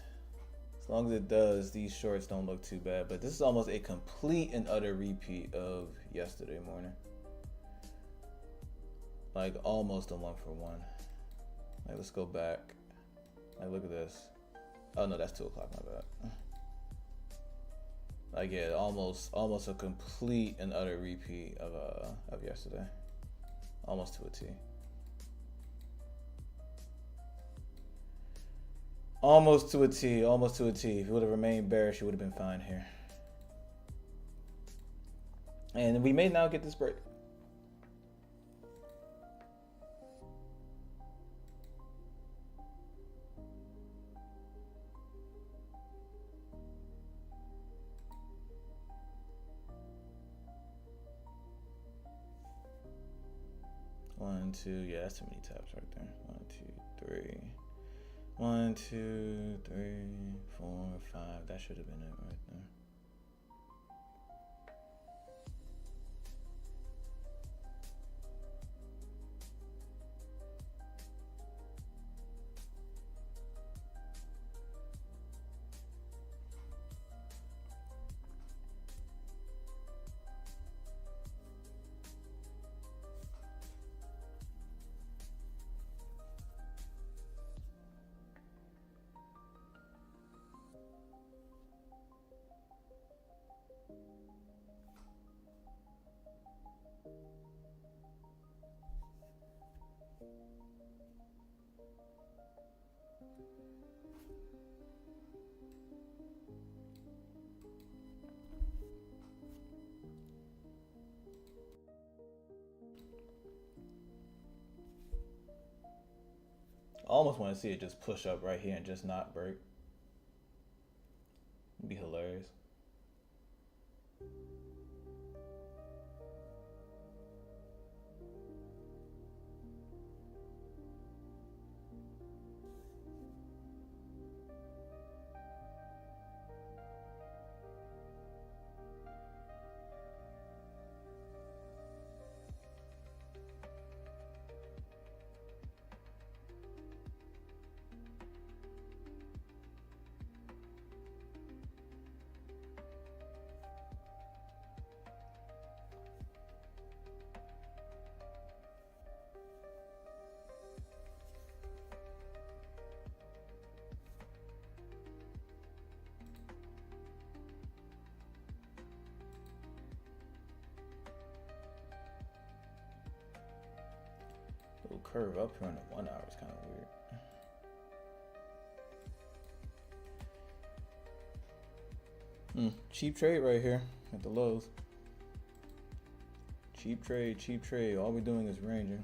As long as it does, these shorts don't look too bad. But this is almost a complete and utter repeat of yesterday morning. Like almost a 1-for-1. Like, let's go back. Like, look at this. Oh no, that's 2 o'clock, my bad. Like, yeah, almost a complete and utter repeat of yesterday. Almost to a T. Almost to a T, almost to a T. If it would have remained bearish, it would have been fine here. And we may now get this break. One, two, yeah, that's too many taps right there. 1, 2, 3. 1, 2, 3, 4, 5. That should have been it right there. I almost want to see it just push up right here and just not break. It'd be hilarious. Little curve up here on the 1 hour is kind of weird. Cheap trade right here at the lows. Cheap trade, cheap trade. All we're doing is ranging.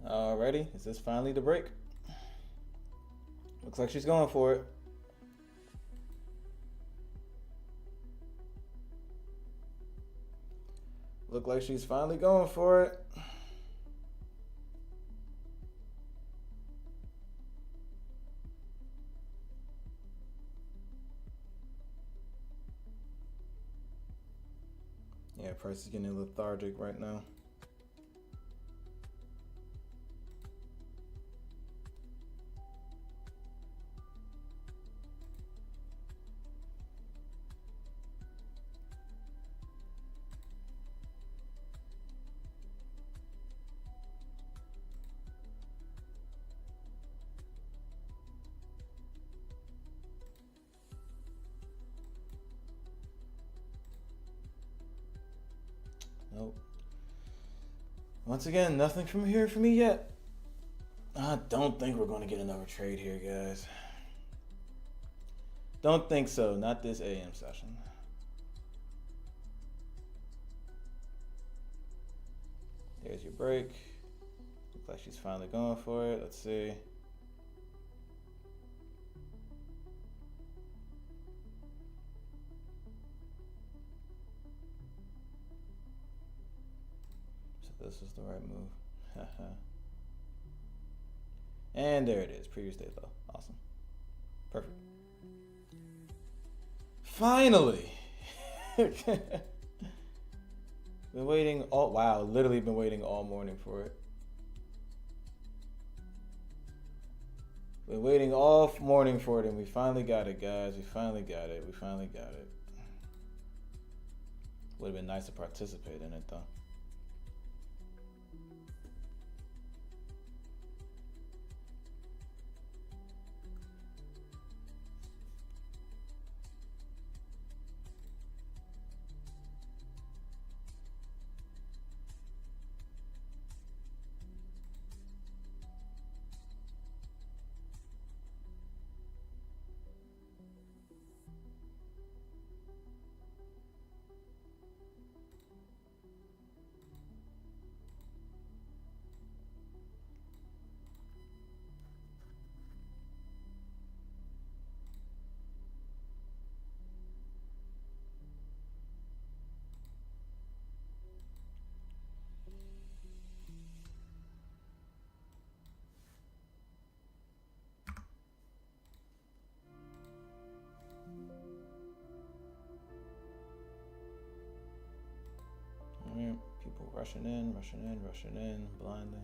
Alrighty, is this finally the break? Looks like she's going for it. Look like she's finally going for it. Yeah, price is getting lethargic right now. Nope. Once again, nothing from here for me yet. I don't think we're going to get another trade here, guys. Don't think so. Not this AM session. There's your break. Looks like she's finally going for it. Let's see. this was the right move. And there it is, previous day low. Awesome. Perfect. Finally. Been waiting literally been waiting all morning for it. Been waiting all morning for it, and we finally got it, guys. We finally got it. Would have been nice to participate in it, though. People rushing in blindly.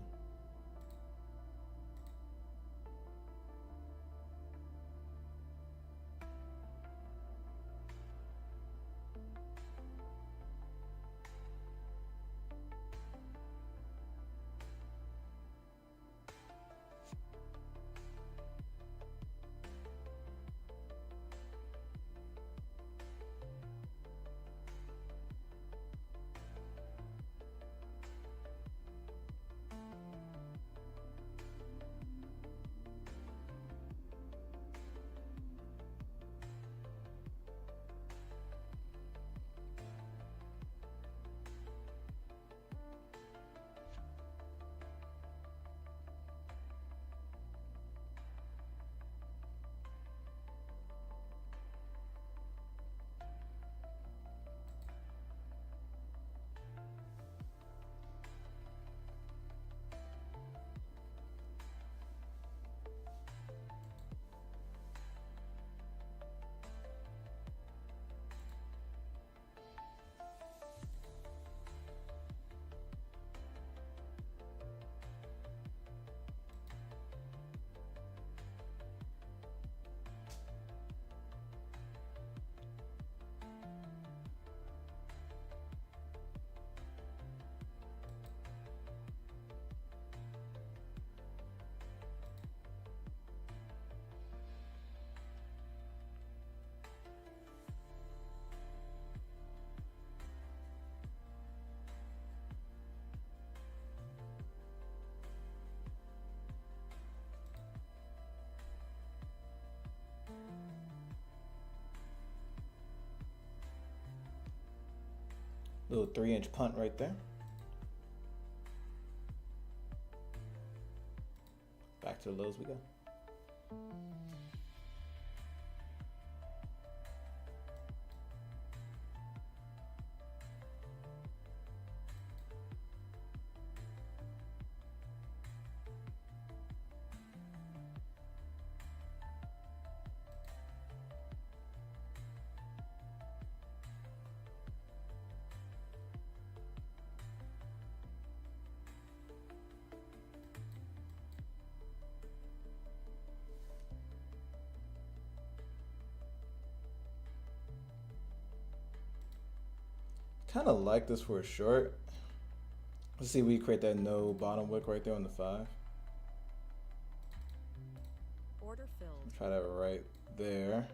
Little 3-inch punt right there. Back to the lows we go. Kind of like this for a short. Let's see if we create that no bottom wick right there on the 5. Order filled. Try that right there.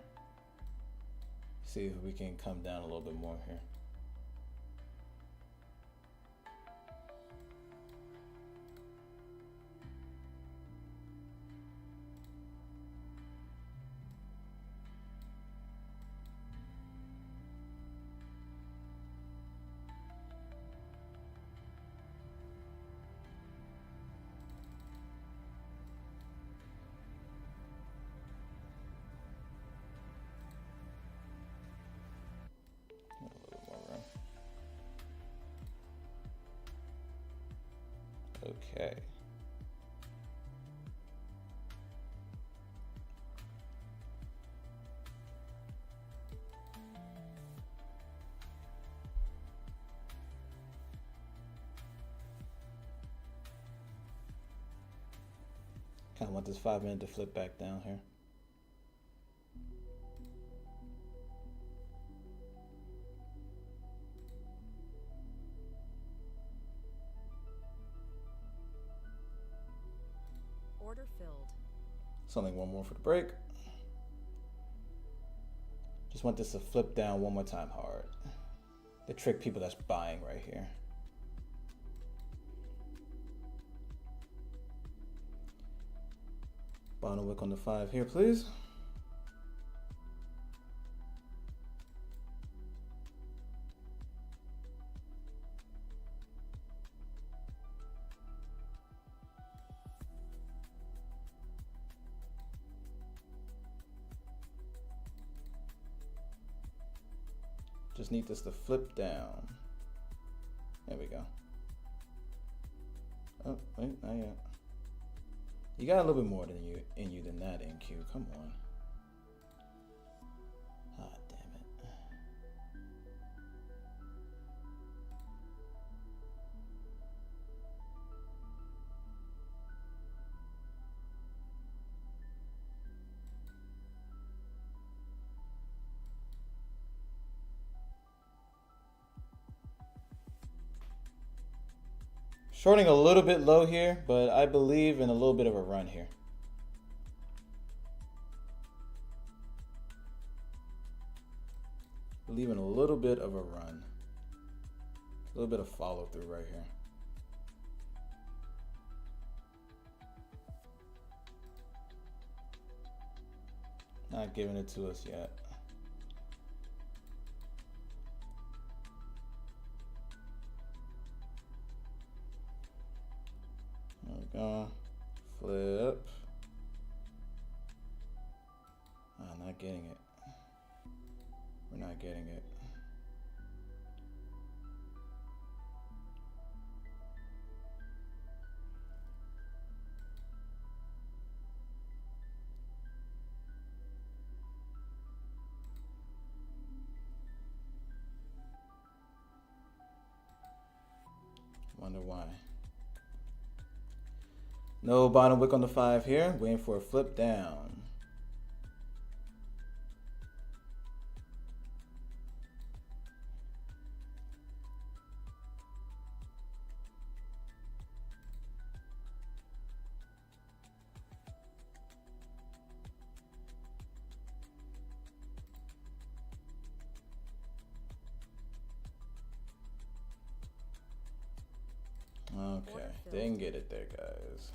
See if we can come down a little bit more here. A little Okay. Kind of want this 5 minute to flip back down here. Order filled. Something one more for the break. Just want this to flip down one more time hard. To trick people that's buying right here. Bottom wick on the 5 here, please. Just need this to flip down. There we go. Oh, wait, not yet. You got a little bit more than you than that, NQ. Come on. Ah, damn it. Shorting a little bit low here, but I believe in a little bit of a run here. Believe in a little bit of a run. A little bit of follow through right here. Not giving it to us yet. There we go. Flip. Not getting it. We're not getting it. Wonder why. No bottom wick on the 5 here. Waiting for a flip down. Okay, didn't get it there, guys.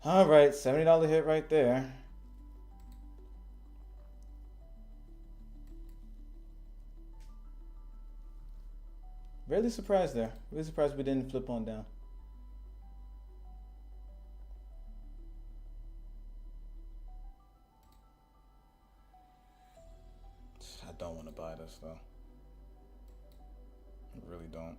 All right, $70 hit right there. Really surprised there. Really surprised we didn't flip on down. I don't want to buy this though. I really don't.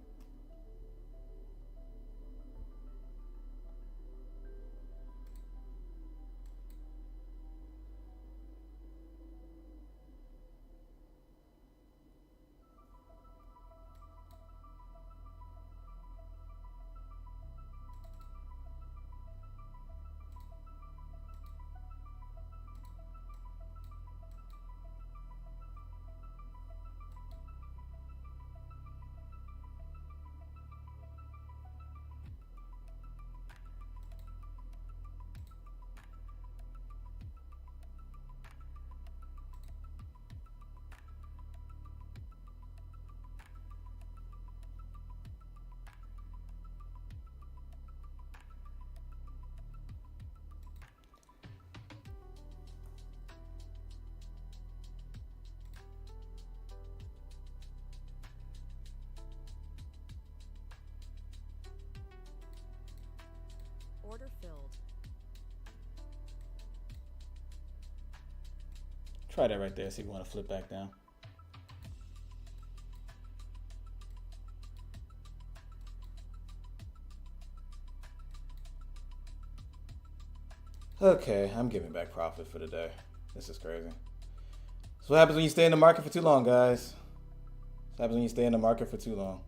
try that right there. See if we want to flip back down. Okay, I'm giving back profit for the day. This is crazy. That's what happens when you stay in the market for too long, guys. What happens when you stay in the market for too long.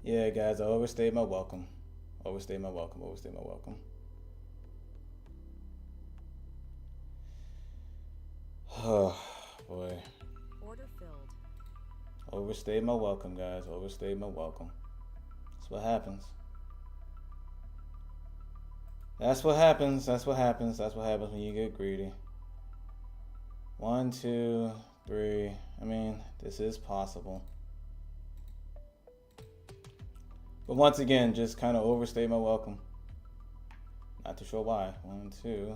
Yeah, guys, I overstayed my welcome. Overstayed my welcome. Overstayed my welcome. Oh, boy. Order filled. Overstayed my welcome, guys. Overstayed my welcome. That's what happens. That's what happens. That's what happens. That's what happens when you get greedy. 1, 2, 3. I mean, this is possible. But once again, just kind of overstayed my welcome. Not too sure why. 1, 2.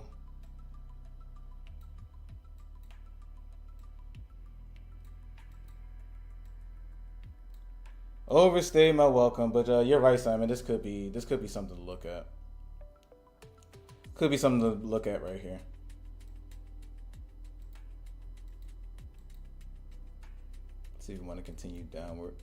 Overstayed my welcome, but you're right, Simon. This could be something to look at. Could be something to look at right here. Let's see if we want to continue downward.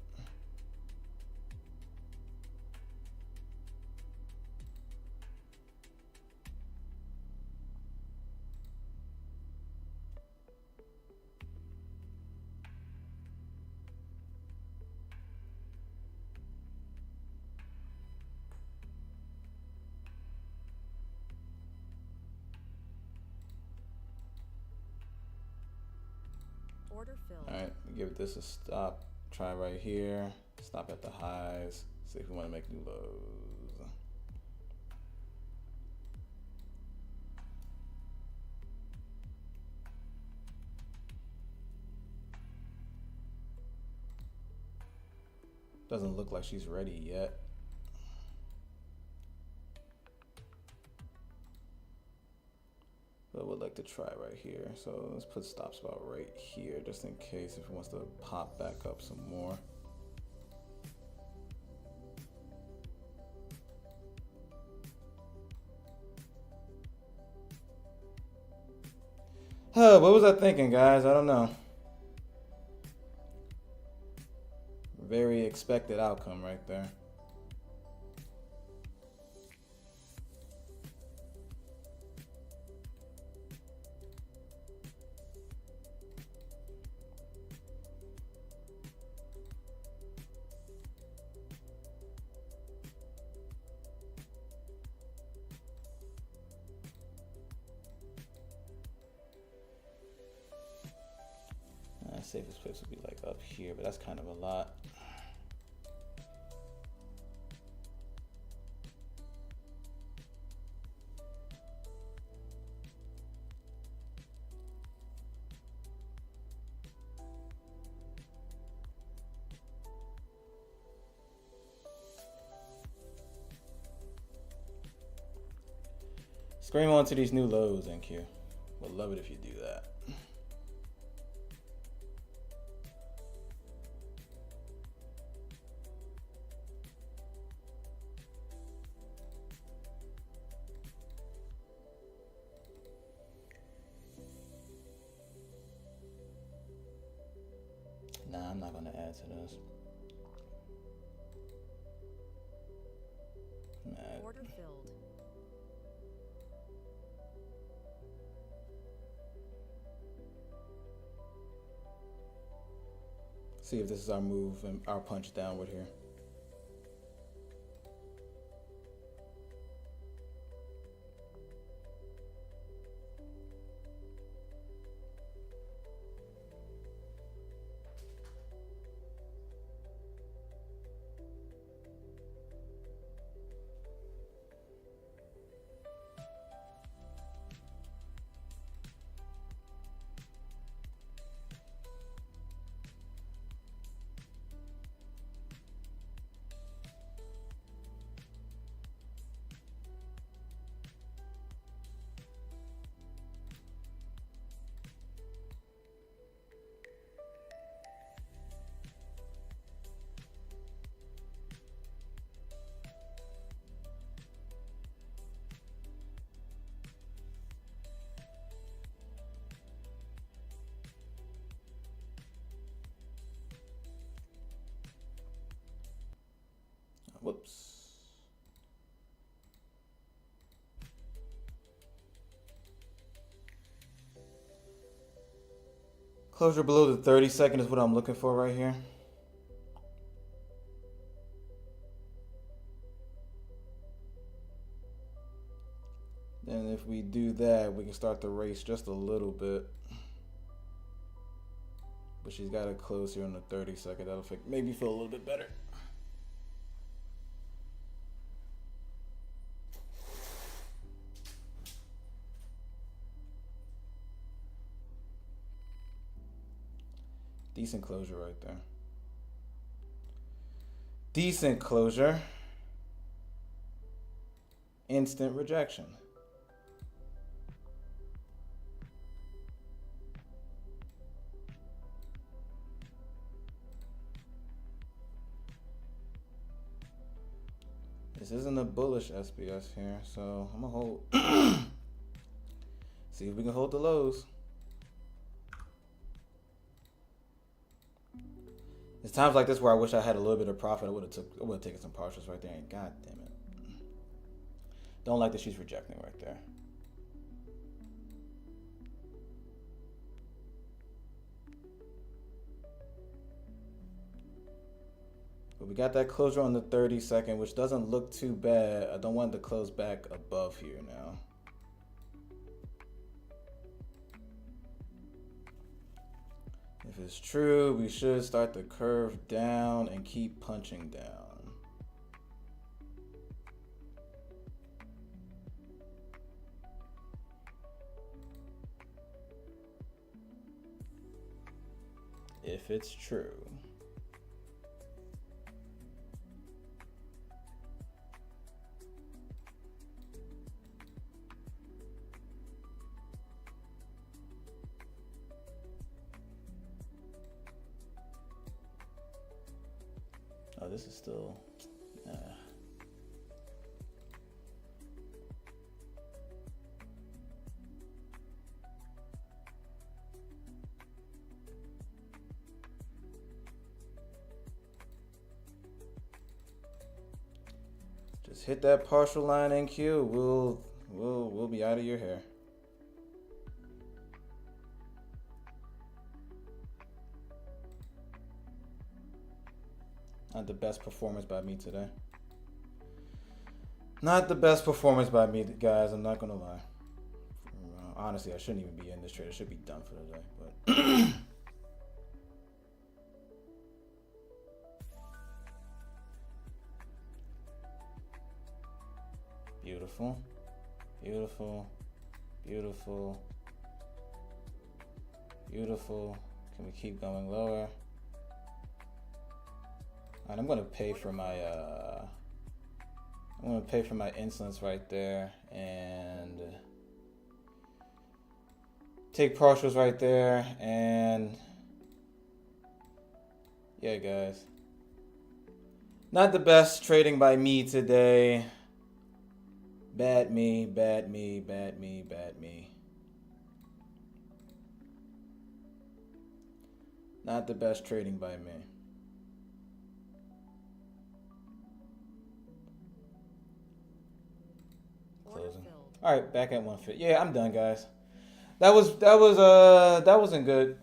Order filled. All right, give this a stop. Try right here. Stop at the highs. See if we want to make new lows. Doesn't look like she's ready yet. But would like to try right here. So let's put stop spot right here just in case if it wants to pop back up some more. What was I thinking, guys? I don't know. Very expected outcome right there. Safest place would be like up here, but that's kind of a lot. Scream onto these new lows, NQ. Would love it if you do that. Nah, I'm not gonna add to this. Order filled. See if this is our move and our punch downward here. Closure below the 30-second is what I'm looking for right here. Then if we do that, we can start the race just a little bit. But she's got to close here on the 30-second. That'll maybe feel a little bit better. Decent closure right there. Decent closure. Instant rejection. This isn't a bullish SBS here, so I'm gonna hold. See if we can hold the lows. There's times like this where I wish I had a little bit of profit. I would have taken some partials right there. And God damn it. Don't like that she's rejecting right there. But we got that closure on the 30-second, which doesn't look too bad. I don't want it to close back above here now. If it's true, we should start the curve down and keep punching down. If it's true. Oh, this is still. Just hit that partial line NQ. We'll be out of your hair. Not the best performance by me today. Not the best performance by me, guys. I'm not gonna lie. Honestly, I shouldn't even be in this trade. I should be done for the day. But beautiful, beautiful, beautiful, beautiful. Can we keep going lower? And I'm gonna pay for my insolence right there and take partials right there. And yeah, guys, not the best trading by me today. Bad me, bad me, bad me, bad me. Not the best trading by me. Closing. All right, back at 150. Yeah, I'm done, guys. That wasn't good.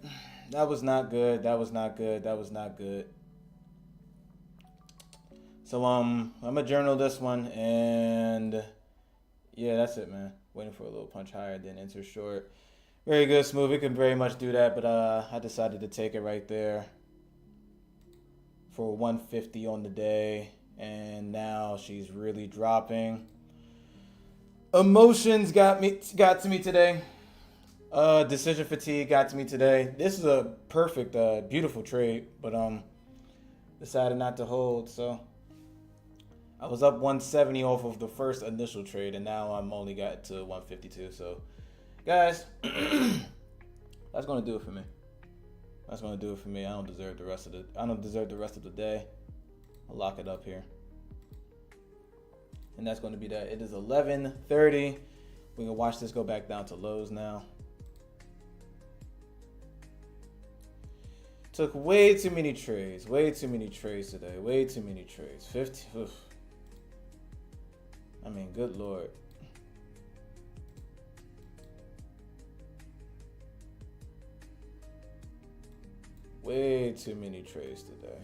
That was not good. That was not good. That was not good. So I'm gonna journal this one, and yeah, that's it, man. Waiting for a little punch higher, then enter short. Very good, smooth. We can very much do that, but I decided to take it right there for 150 on the day, and now she's really dropping. Emotions got to me today. Decision fatigue got to me today. This is a perfect, beautiful trade, but decided not to hold. So I was up 170 off of the first initial trade, and now I'm only got to 152. So, guys, that's gonna do it for me. That's gonna do it for me. I don't deserve the rest of the day. I'll lock it up here. And that's going to be that. It is 11:30. We can watch this go back down to lows now. Took way too many trades. Way too many trades today. Way too many trades. 50. Oof. I mean, good Lord. way too many trades today.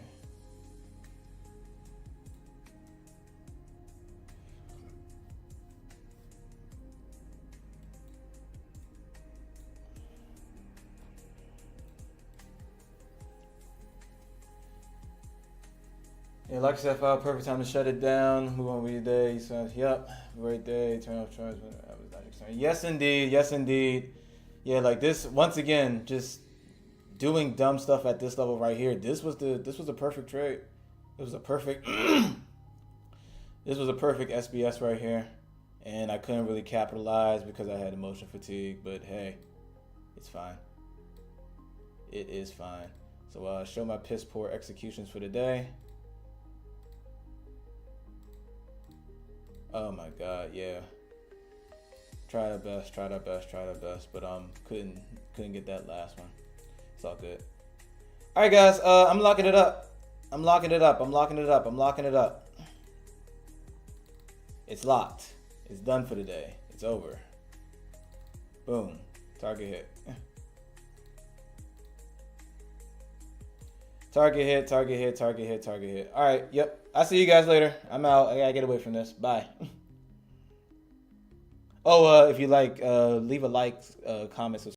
Yeah, like I said, perfect time to shut it down. Move on with your day. He says, yep, great day. Turn off charge. Yes, indeed. Yes, indeed. Yeah, like this, once again, just doing dumb stuff at this level right here. This was a perfect trade. It was a perfect this was a perfect SBS right here. And I couldn't really capitalize because I had emotion fatigue, but hey, it's fine. It is fine. So show my piss poor executions for the day. Oh my god, yeah. Tried our best, but couldn't get that last one. It's all good. Alright guys, I'm locking it up. I'm locking it up. It's locked. It's done for the day. It's over. Boom. Target hit. Target hit. Alright, yep. I'll see you guys later. I'm out. I gotta get away from this. Bye. Oh, if you like, leave a like, comment, subscribe.